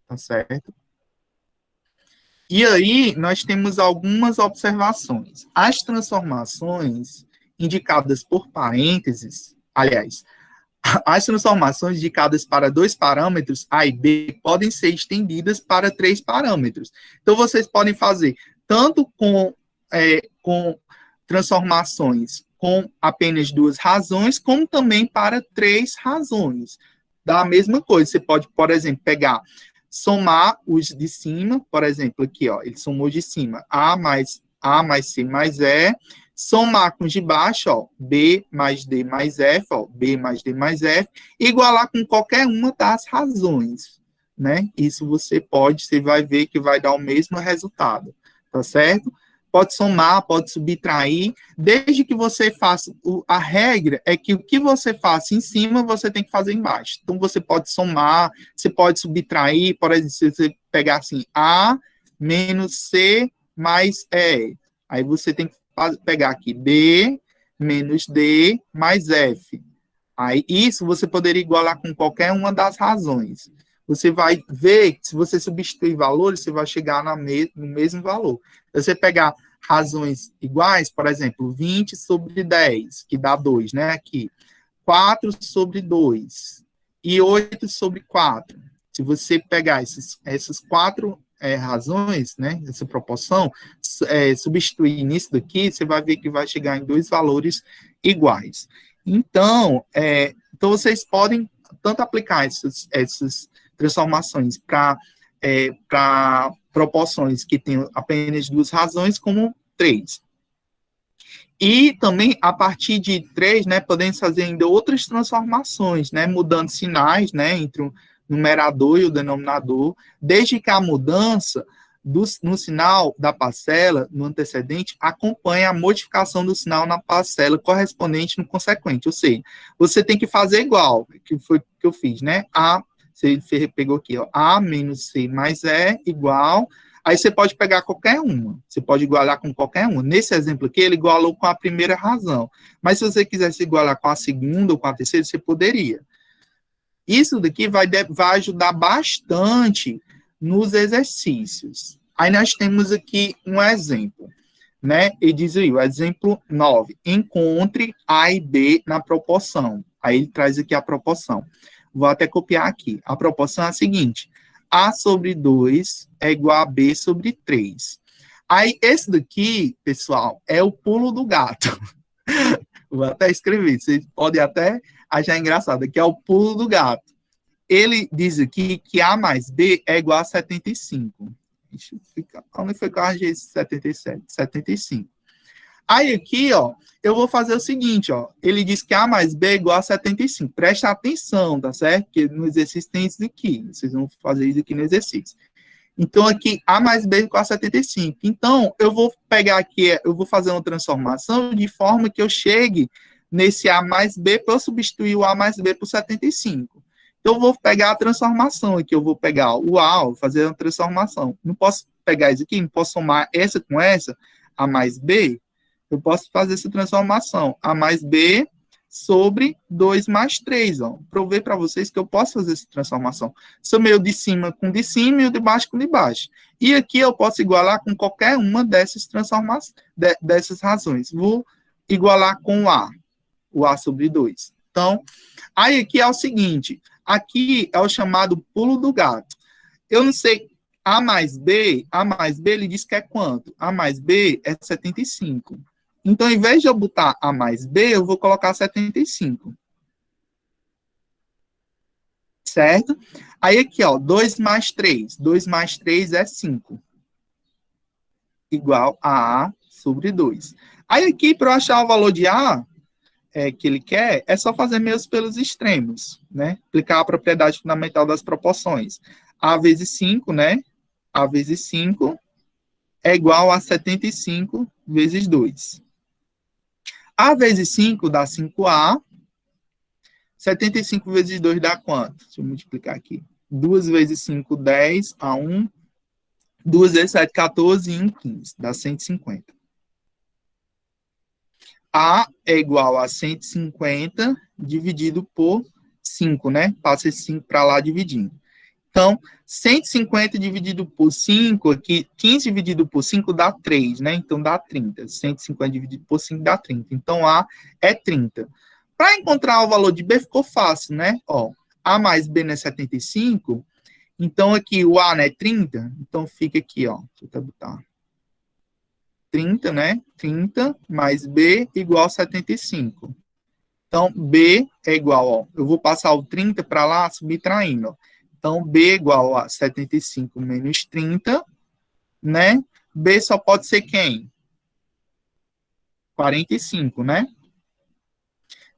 tá certo? E aí, nós temos algumas observações. As transformações indicadas por parênteses, aliás, as transformações indicadas para 2 parâmetros, A e B, podem ser estendidas para 3 parâmetros. Então, vocês podem fazer tanto com transformações com apenas 2 razões, como também para 3 razões. Da mesma coisa, você pode, por exemplo, somar os de cima, por exemplo, aqui, ó, ele somou os de cima, A mais C mais E, somar com os de baixo, ó, B mais D mais F, ó, B mais D mais F, igualar com qualquer uma das razões, né? Isso você vai ver que vai dar o mesmo resultado, tá certo? Pode somar, pode subtrair, desde que você faça, a regra é que o que você faça em cima, você tem que fazer embaixo. Então, você pode somar, você pode subtrair, por exemplo, se você pegar assim, A menos C mais E. Aí você tem que pegar aqui B menos D mais F. Aí, isso você poderia igualar com qualquer uma das razões. você vai ver que se você substituir valores, você vai chegar no mesmo valor. Se você pegar razões iguais, por exemplo, 20 sobre 10, que dá 2, né, aqui. 4 sobre 2 e 8 sobre 4. Se você pegar essas 4 razões, né, essa proporção, substituir nisso daqui, você vai ver que vai chegar em 2 valores iguais. Então, vocês podem tanto aplicar essas transformações para proporções que têm apenas 2 razões, como 3. E também, a partir de 3, né, podemos fazer ainda outras transformações, né, mudando sinais, né, entre o numerador e o denominador, desde que a mudança no sinal da parcela, no antecedente, acompanhe a modificação do sinal na parcela correspondente no consequente. Ou seja, você tem que fazer igual, que foi o que eu fiz, né, você pegou aqui, ó, A menos C mais E igual. Aí você pode pegar qualquer uma, você pode igualar com qualquer uma. Nesse exemplo aqui, ele igualou com a primeira razão. Mas se você quisesse igualar com a segunda ou com a terceira, você poderia. Isso daqui vai ajudar bastante nos exercícios. Aí nós temos aqui um exemplo, né? Ele diz aí, o exemplo 9. Encontre A e B na proporção. Aí ele traz aqui a proporção. Vou até copiar aqui. A proporção é a seguinte: A sobre 2 é igual a B sobre 3. Aí, esse daqui, pessoal, é o pulo do gato. Vou até escrever, vocês podem até achar engraçado, que é o pulo do gato. Ele diz aqui que A mais B é igual a 75. Deixa eu ficar, onde foi que eu arranjei 77? 75. Aí aqui, ó, eu vou fazer o seguinte, ó, ele diz que A mais B é igual a 75. Presta atenção, tá certo? Porque no exercício tem isso aqui. Vocês vão fazer isso aqui no exercício. Então, aqui, A mais B é igual a 75. Então, eu vou pegar aqui, eu vou fazer uma transformação de forma que eu chegue nesse A mais B para eu substituir o A mais B por 75. Então, eu vou pegar a transformação aqui. Eu vou pegar o A, vou fazer uma transformação. Não posso pegar isso aqui, não posso somar essa com essa, A mais B. Eu posso fazer essa transformação, A mais B sobre 2 mais 3, ó. Provei para vocês que eu posso fazer essa transformação. Somei o de cima com de cima e o de baixo com de baixo. E aqui eu posso igualar com qualquer uma dessas transformações, dessas razões. Vou igualar com o A sobre 2. Então, aí aqui é o seguinte, aqui é o chamado pulo do gato. Eu não sei, A mais B, ele diz que é quanto? A mais B é 75. Então, em vez de eu botar A mais B, eu vou colocar 75. Certo? Aí aqui, ó, 2 mais 3. 2 mais 3 é 5. Igual a A sobre 2. Aí aqui, para eu achar o valor de A que ele quer, é só fazer meios pelos extremos, né? Aplicar a propriedade fundamental das proporções. A vezes 5, né? A vezes 5 é igual a 75 vezes 2. A vezes 5 dá 5A. 75 vezes 2 dá quanto? Deixa eu multiplicar aqui. 2 vezes 5, 10. A 1. 2 vezes 7, 14. E 1, 15. Dá 150. A é igual a 150 dividido por 5, né? Passa esse 5 para lá dividindo. Então, 150 dividido por 5, aqui, 15 dividido por 5 dá 3, né? Então, dá 30. 150 dividido por 5 dá 30. Então, A é 30. Para encontrar o valor de B, ficou fácil, né? Ó, A mais B não é 75. Então, aqui, o A não é 30. Então, fica aqui, ó. Deixa eu até botar. 30, né? 30 mais B igual a 75. Então, B é igual, ó. Eu vou passar o 30 para lá, subtraindo, ó. Então, B é igual a 75 menos 30, né? B só pode ser quem? 45, né?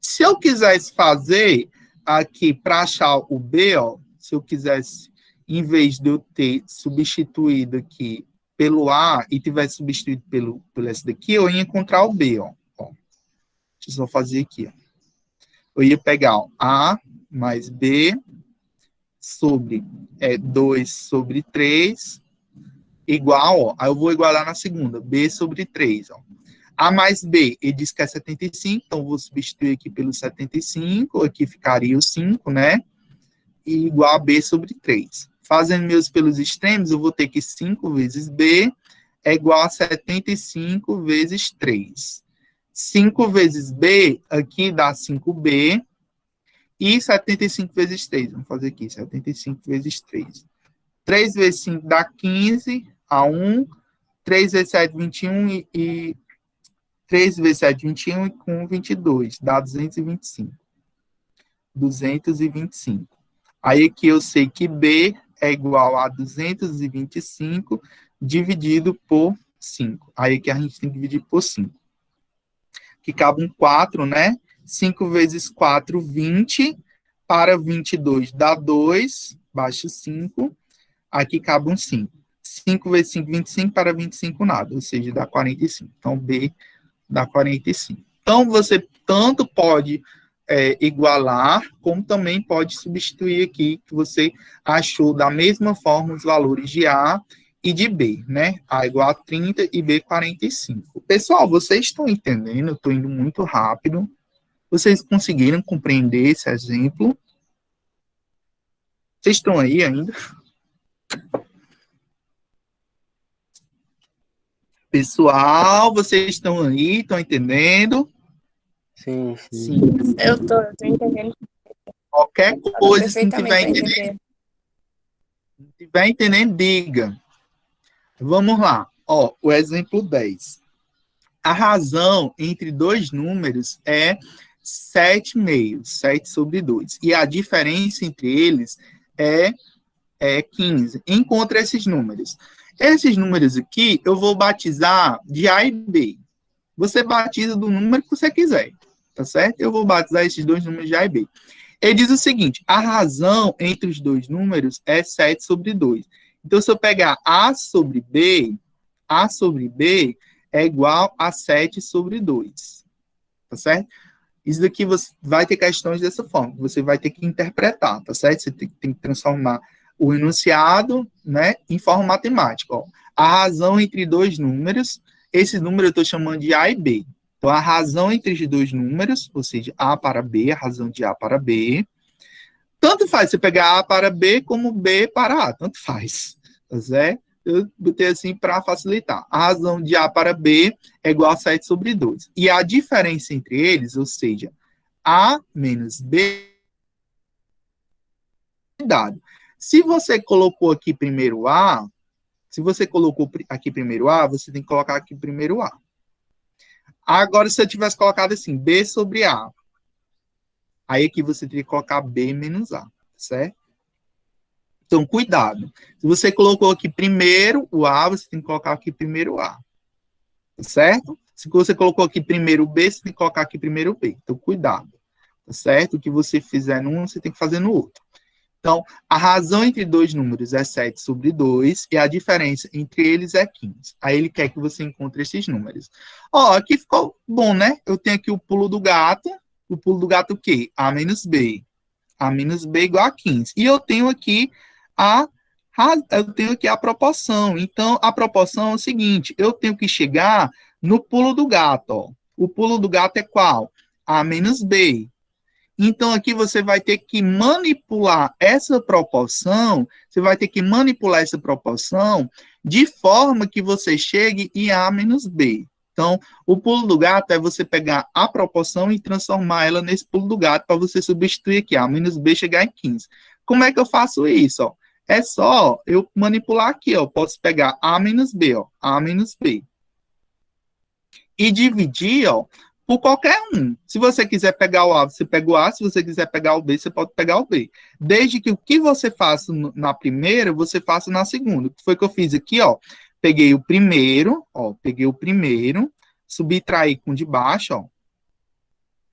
Se eu quisesse fazer aqui para achar o B, ó, se eu quisesse, em vez de eu ter substituído aqui pelo A e tivesse substituído pelo esse daqui, eu ia encontrar o B, ó. Deixa eu só fazer aqui, ó. Eu ia pegar ó, A mais B sobre 2 sobre 3, igual, ó, aí eu vou igualar na segunda, B sobre 3, ó. A mais B, ele diz que é 75, então eu vou substituir aqui pelo 75, aqui ficaria o 5, né? igual a B sobre 3. Fazendo meus pelos extremos, eu vou ter que 5 vezes B é igual a 75 vezes 3. 5 vezes B, aqui dá 5B, e 75 vezes 3, vamos fazer aqui, 75 vezes 3. 3 vezes 5 dá 15, a 1, 3 vezes 7, 21, e 3 vezes 7, 21, e com 22, dá 225. 225. Aí aqui eu sei que B é igual a 225 dividido por 5. Aí aqui a gente tem que dividir por 5. Que cabe um 4, né? 5 vezes 4, 20. Para 22 dá 2, baixo 5. Aqui cabe um 5. 5 vezes 5, 25. Para 25, nada. Ou seja, dá 45. Então, B dá 45. Então, você tanto pode igualar, como também pode substituir aqui, que você achou da mesma forma os valores de A e de B, né? A igual a 30 e B 45. Pessoal, vocês estão entendendo? Eu estou indo muito rápido. Vocês conseguiram compreender esse exemplo? Vocês estão aí ainda? Pessoal, vocês estão aí? Estão entendendo? Sim. Eu tô entendendo. Qualquer coisa, se não Perfeitamente tiver entendendo, diga. Vamos lá. Ó, o exemplo 10. A razão entre dois números é 7 meios, 7 sobre 2. E a diferença entre eles é 15. Encontre esses números. Esses números aqui, eu vou batizar de A e B. Você batiza do número que você quiser, tá certo? Eu vou batizar esses dois números de A e B. Ele diz o seguinte, a razão entre os dois números é 7 sobre 2. Então, se eu pegar A sobre B é igual a 7 sobre 2. Tá certo? Isso daqui você vai ter questões dessa forma. Você vai ter que interpretar, tá certo? Você tem que transformar o enunciado, né, em forma matemática. Ó. A razão entre dois números, esse número eu estou chamando de A e B. Então, a razão entre os dois números, ou seja, A para B, a razão de A para B, tanto faz você pegar A para B como B para A, tanto faz, tá certo? Eu botei assim para facilitar. A razão de A para B é igual a 7 sobre 2. E a diferença entre eles, ou seja, A menos B, cuidado. Se você colocou aqui primeiro A, você tem que colocar aqui primeiro A. Agora, se eu tivesse colocado assim, B sobre A, aí aqui você teria que colocar B menos A, certo? Então, cuidado. Se você colocou aqui primeiro o A, você tem que colocar aqui primeiro o A. Tá certo? Se você colocou aqui primeiro o B, você tem que colocar aqui primeiro o B. Então, cuidado. Tá certo? O que você fizer num, você tem que fazer no outro. Então, a razão entre dois números é 7 sobre 2 e a diferença entre eles é 15. Aí ele quer que você encontre esses números. Ó, aqui ficou bom, né? Eu tenho aqui o pulo do gato. O pulo do gato o quê? A menos B. A menos B igual a 15. E eu tenho aqui a proporção. Então, a proporção é o seguinte, eu tenho que chegar no pulo do gato. Ó. O pulo do gato é qual? A menos B. Então, aqui você vai ter que manipular essa proporção, de forma que você chegue em A menos B. Então, o pulo do gato é você pegar a proporção e transformar ela nesse pulo do gato para você substituir aqui, A menos B chegar em 15. Como é que eu faço isso? Ó? É só eu manipular aqui, ó. Posso pegar A menos B, ó. A menos B. E dividir, ó, por qualquer um. Se você quiser pegar o A, você pega o A. Se você quiser pegar o B, você pode pegar o B. Desde que o que você faça na primeira, você faça na segunda. O que foi que eu fiz aqui, ó? Peguei o primeiro, subtraí com de baixo, ó,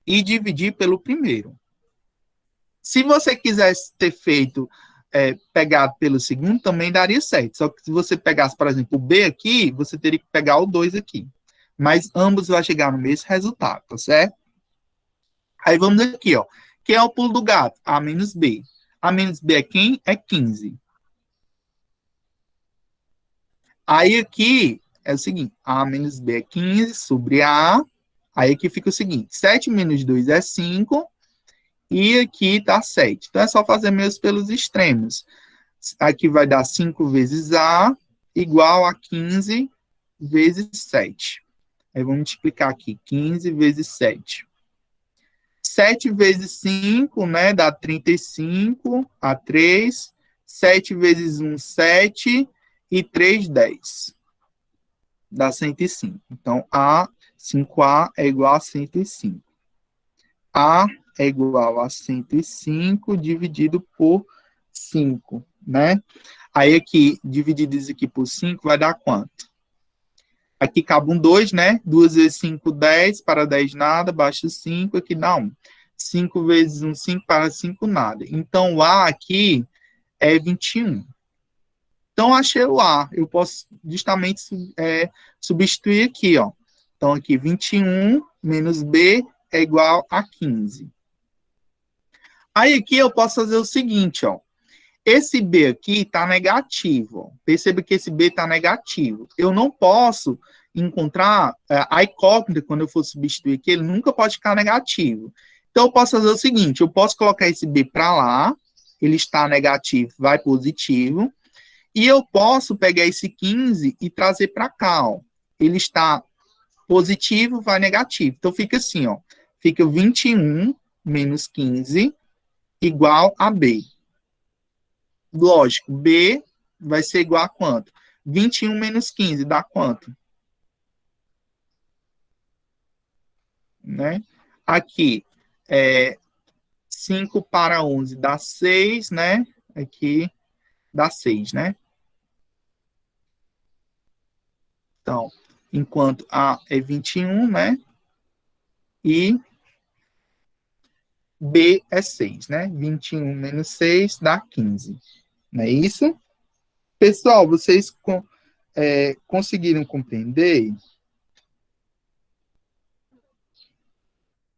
e dividi pelo primeiro. Se você quisesse ter feito pegado pelo segundo, também daria certo. Só que se você pegasse, por exemplo, o B aqui, você teria que pegar o 2 aqui. Mas ambos vão chegar no mesmo resultado, tá certo? Aí vamos aqui, ó. Quem é o pulo do gato? A menos B. A menos B é quem? É 15. Aí aqui é o seguinte, A menos B é 15 sobre A. Aí aqui fica o seguinte, 7 menos 2 é 5. E aqui dá 7. Então, é só fazer meus pelos extremos. Aqui vai dar 5 vezes A igual a 15 vezes 7. Aí, vamos multiplicar aqui. 15 vezes 7. 7 vezes 5, né, dá 35, a 3. 7 vezes 1, 7. E 3, 10. Dá 105. Então, 5A é igual a 105. A é igual a 105 dividido por 5, né? Aí aqui, dividido isso aqui por 5, vai dar quanto? Aqui cabe um 2, né? 2 vezes 5, 10. Para 10, nada. Baixa 5, aqui dá 1. 5 vezes 1, 5. Para 5, nada. Então, o A aqui é 21. Então, achei o A. Eu posso justamente substituir aqui, ó. Então, aqui, 21 menos B é igual a 15. Aí, aqui, eu posso fazer o seguinte, ó. Esse B aqui está negativo. Ó. Perceba que esse B está negativo. Eu não posso encontrar a incógnita, quando eu for substituir aqui, ele nunca pode ficar negativo. Então, eu posso fazer o seguinte, eu posso colocar esse B para lá, ele está negativo, vai positivo, e eu posso pegar esse 15 e trazer para cá, ó. Ele está positivo, vai negativo. Então, fica assim, ó. Fica 21 menos 15 igual a B. Lógico, B vai ser igual a quanto? 21 menos 15 dá quanto? Né? Aqui, 5 para 11 dá 6, né? Aqui dá 6, né? Então, enquanto A é 21, né? E B é 6, né? 21 menos 6 dá 15. Não é isso? Pessoal, vocês conseguiram compreender?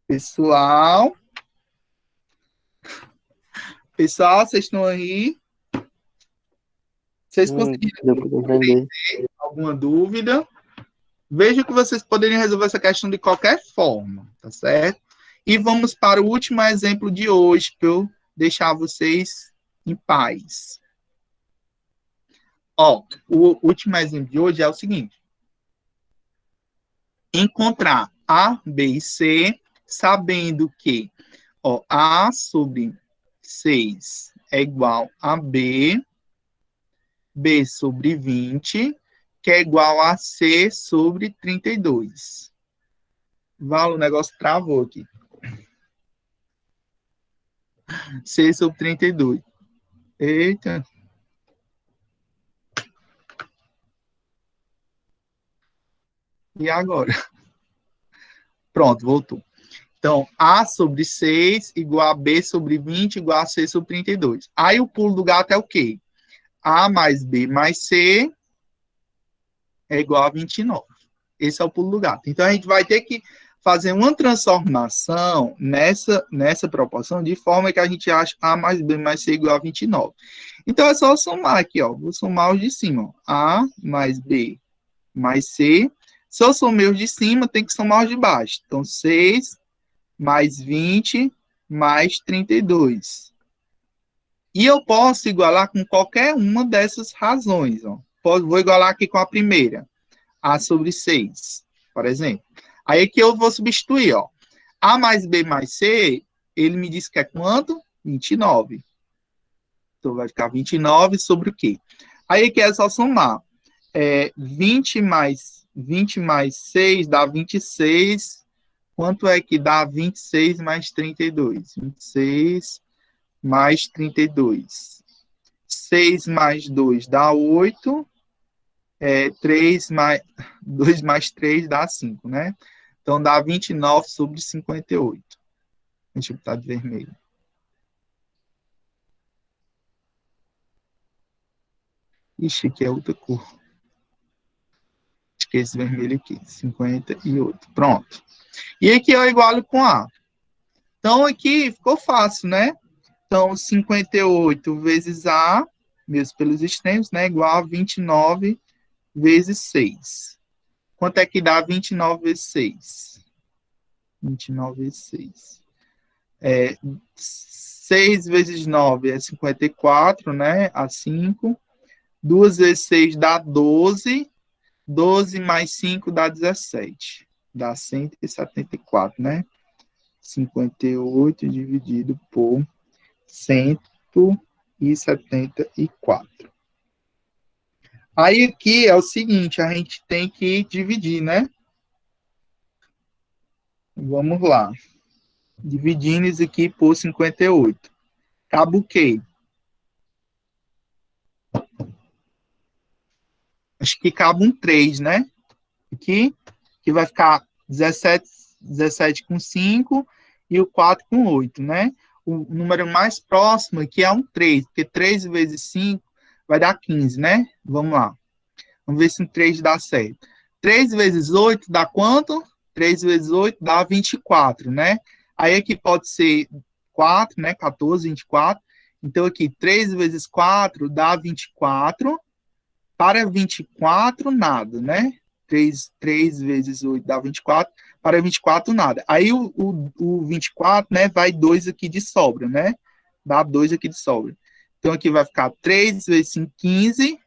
Pessoal, vocês estão aí? Vocês conseguiram compreender? Alguma dúvida? Veja que vocês poderiam resolver essa questão de qualquer forma, tá certo? E vamos para o último exemplo de hoje, para eu deixar vocês em paz. Ó, o último exemplo de hoje é o seguinte. Encontrar A, B e C, sabendo que A sobre 6 é igual a B, B sobre 20, que é igual a C sobre 32. Vale, o negócio travou aqui. C sobre 32. Eita. E agora? Pronto, voltou. Então, A sobre 6 igual a B sobre 20 igual a C sobre 32. Aí o pulo do gato é o quê? A mais B mais C é igual a 29. Esse é o pulo do gato. Então, a gente vai ter que fazer uma transformação nessa proporção de forma que a gente acha A mais B mais C igual a 29. Então, é só somar aqui, ó. Vou somar os de cima, ó. A mais B mais C. Se eu somei os de cima, tem que somar os de baixo. Então, 6 mais 20 mais 32. E eu posso igualar com qualquer uma dessas razões. Ó. Vou igualar aqui com a primeira. A sobre 6, por exemplo. Aí aqui eu vou substituir. Ó. A mais B mais C, ele me disse que é quanto? 29. Então, vai ficar 29 sobre o quê? Aí aqui é só somar. 20 mais 6 dá 26. Quanto é que dá 26 mais 32? 26 mais 32. 6 mais 2 dá 8. 2 mais 3 dá 5, né? Então, dá 29 sobre 58. Deixa eu botar de vermelho. Ixi, aqui é outra cor. Acho que é esse vermelho aqui, 58. Pronto. E aqui eu igualo com A. Então, aqui ficou fácil, né? Então, 58 vezes A, mesmo pelos extremos, né? Igual a 29 vezes 6. Quanto é que dá 29 vezes 6? 29 vezes 6. 6 vezes 9 é 54, né? A 5. 2 vezes 6 dá 12. 12 mais 5 dá 17. Dá 174, né? 58 dividido por 174. Aí aqui é o seguinte, a gente tem que dividir, né? Vamos lá. Dividindo isso aqui por 58. Cabe o quê? Acho que cabe um 3, né? Aqui, que vai ficar 17 com 5 e o 4 com 8, né? O número mais próximo aqui é um 3, porque 3 vezes 5 vai dar 15, né? Vamos lá. Vamos ver se um 3 dá certo. 3 vezes 8 dá quanto? 3 vezes 8 dá 24, né? Aí aqui pode ser 4, né? 14, 24. Então aqui, 3 vezes 4 dá 24. Para 24, nada, né? 3 vezes 8 dá 24. Para 24, nada. Aí o 24, né? Vai 2 aqui de sobra, né? Dá 2 aqui de sobra. Então aqui vai ficar 3 vezes 5, 15.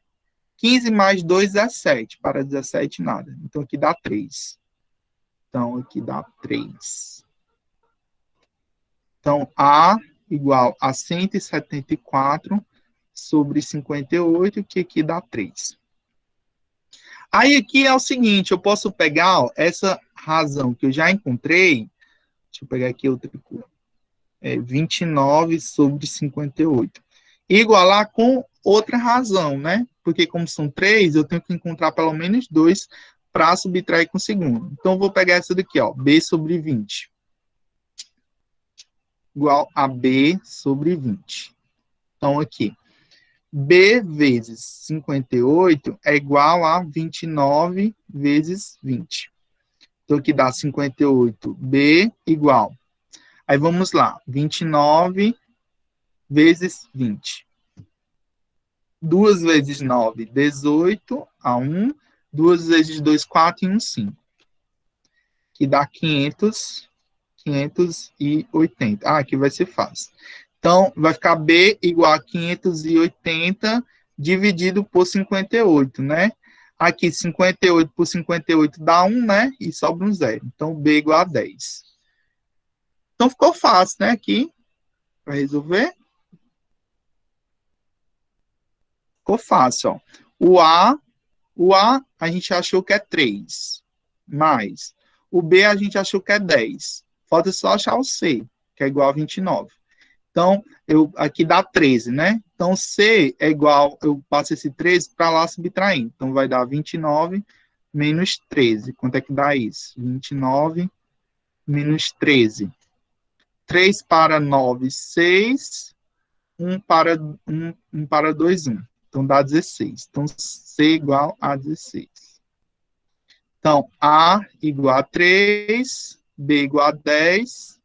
15 mais 2 é 7. Para 17, nada. Então aqui dá 3. Então aqui dá 3. Então A igual a 174 sobre 58, que aqui dá 3. Aí aqui é o seguinte, eu posso pegar essa razão que eu já encontrei, deixa eu pegar aqui outra cor, 29 sobre 58, e igualar com outra razão, né? Porque como são 3, eu tenho que encontrar pelo menos 2 para subtrair com o segundo. Então, eu vou pegar essa daqui, ó, B sobre 20. Igual a B sobre 20. Então, aqui. B vezes 58 é igual a 29 vezes 20. Então, aqui dá 58B igual. Aí, vamos lá. 29 vezes 20. 2 vezes 9, 18, a 1. 2 vezes 2, 4 e 1, 5. Que dá 580. Ah, aqui vai ser fácil. Então, vai ficar B igual a 580 dividido por 58, né? Aqui, 58 por 58 dá 1, né? E sobra um 0. Então, B igual a 10. Então, ficou fácil, né? Aqui, para resolver. Ficou fácil, ó. O A a gente achou que é 3. Mais. O B a gente achou que é 10. Falta só achar o C, que é igual a 29. Então, aqui dá 13, né? Então, C é igual, eu passo esse 13 para lá subtraindo. Então, vai dar 29 menos 13. Quanto é que dá isso? 29 menos 13. 3 para 9, 6. 1 para 2, 1. Então, dá 16. Então, C igual a 16. Então, A igual a 3, B igual a 10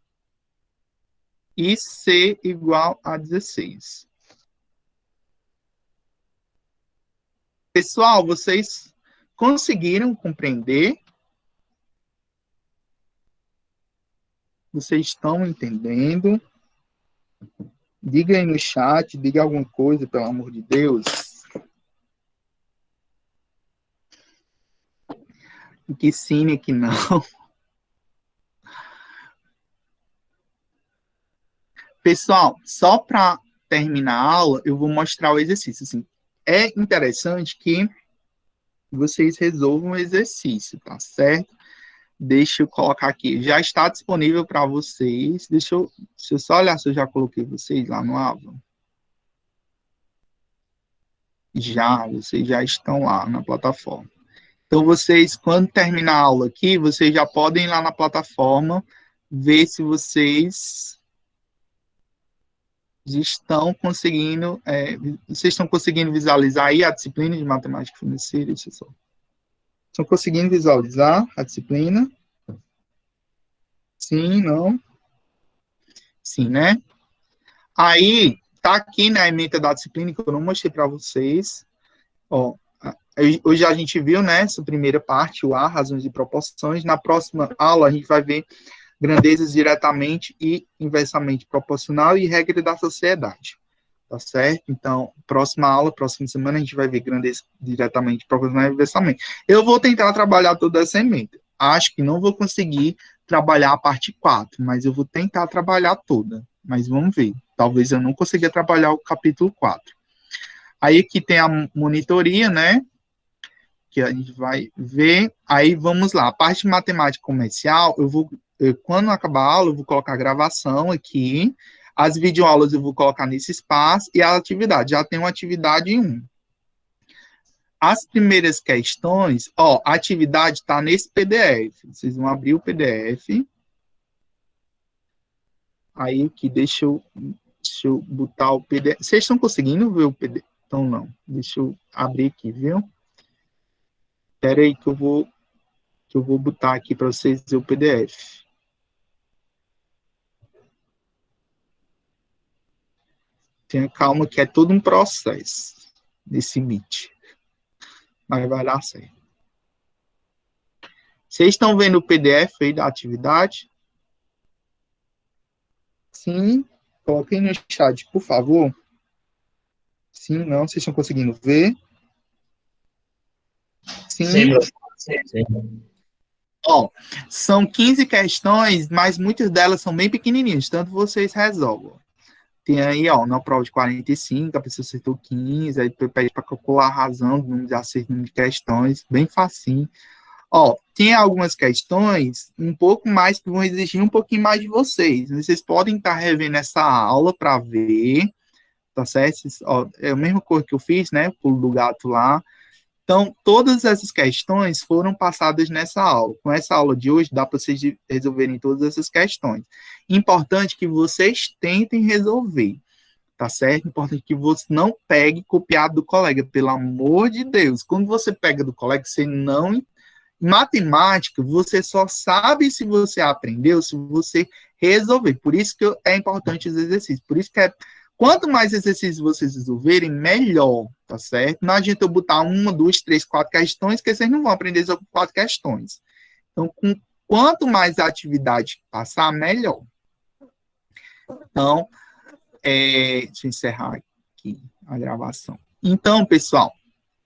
e C igual a 16. Pessoal, vocês conseguiram compreender? Vocês estão entendendo? Diga aí no chat, diga alguma coisa, pelo amor de Deus. Que sim, que não. Pessoal, só para terminar a aula, eu vou mostrar o exercício. Assim, é interessante que vocês resolvam o exercício, tá certo? Deixa eu colocar aqui. Já está disponível para vocês. Deixa eu só olhar se eu já coloquei vocês lá no Aula. Já, vocês já estão lá na plataforma. Então, vocês, quando terminar a aula aqui, vocês já podem ir lá na plataforma, ver se vocês estão conseguindo, visualizar aí a disciplina de matemática financeira, isso só. Estão conseguindo visualizar a disciplina? Sim, não? Sim, né? Aí, tá aqui na ementa da disciplina que eu não mostrei para vocês. Ó, hoje a gente viu, né, essa primeira parte, o A, razões e proporções. Na próxima aula, a gente vai ver grandezas diretamente e inversamente proporcional e regra da sociedade. Tá certo? Então, próxima aula, próxima semana, a gente vai ver grandeza diretamente proporcional e inversamente. Eu vou tentar trabalhar toda essa emenda. Acho que não vou conseguir trabalhar a parte 4, mas eu vou tentar trabalhar toda. Mas vamos ver. Talvez eu não consiga trabalhar o capítulo 4. Aí aqui tem a monitoria, né? Que a gente vai ver. Aí vamos lá. A parte de matemática comercial, quando acabar a aula, eu vou colocar a gravação aqui. As videoaulas eu vou colocar nesse espaço. E a atividade. Já tem uma atividade 1. As primeiras questões, a atividade está nesse PDF. Vocês vão abrir o PDF. Aí aqui, deixa eu botar o PDF. Vocês estão conseguindo ver o PDF? Então, não. Deixa eu abrir aqui, viu? Espera aí que eu vou botar aqui para vocês ver o PDF. Tenha calma que é todo um processo nesse Meet. Mas vai dar certo. Vocês estão vendo o PDF aí da atividade? Sim. Coloquem no chat, por favor. Sim, não, vocês estão conseguindo ver? Sim. Sim. São 15 questões, mas muitas delas são bem pequenininhas, tanto vocês resolvem. Tem aí, na prova de 45, a pessoa acertou 15, aí depois pede para calcular a razão do número de acerto, número de questões, bem facinho. Tem algumas questões um pouco mais que vão exigir um pouquinho mais de vocês. Vocês podem estar revendo essa aula para ver, tá certo? É a mesma coisa que eu fiz, né? Pulo do gato lá. Então, todas essas questões foram passadas nessa aula. Com essa aula de hoje, dá para vocês resolverem todas essas questões. Importante que vocês tentem resolver, tá certo? Importante que você não pegue copiado do colega, pelo amor de Deus. Quando você pega do colega, você não... Matemática, você só sabe se você aprendeu, se você resolver. Por isso que é importante os exercícios. Por isso que quanto mais exercícios vocês resolverem, melhor, tá certo? Não adianta eu botar 1, 2, 3, 4 questões, que vocês não vão aprender só com 4 questões. Então, quanto mais atividade passar, melhor. Então, deixa eu encerrar aqui a gravação. Então, pessoal,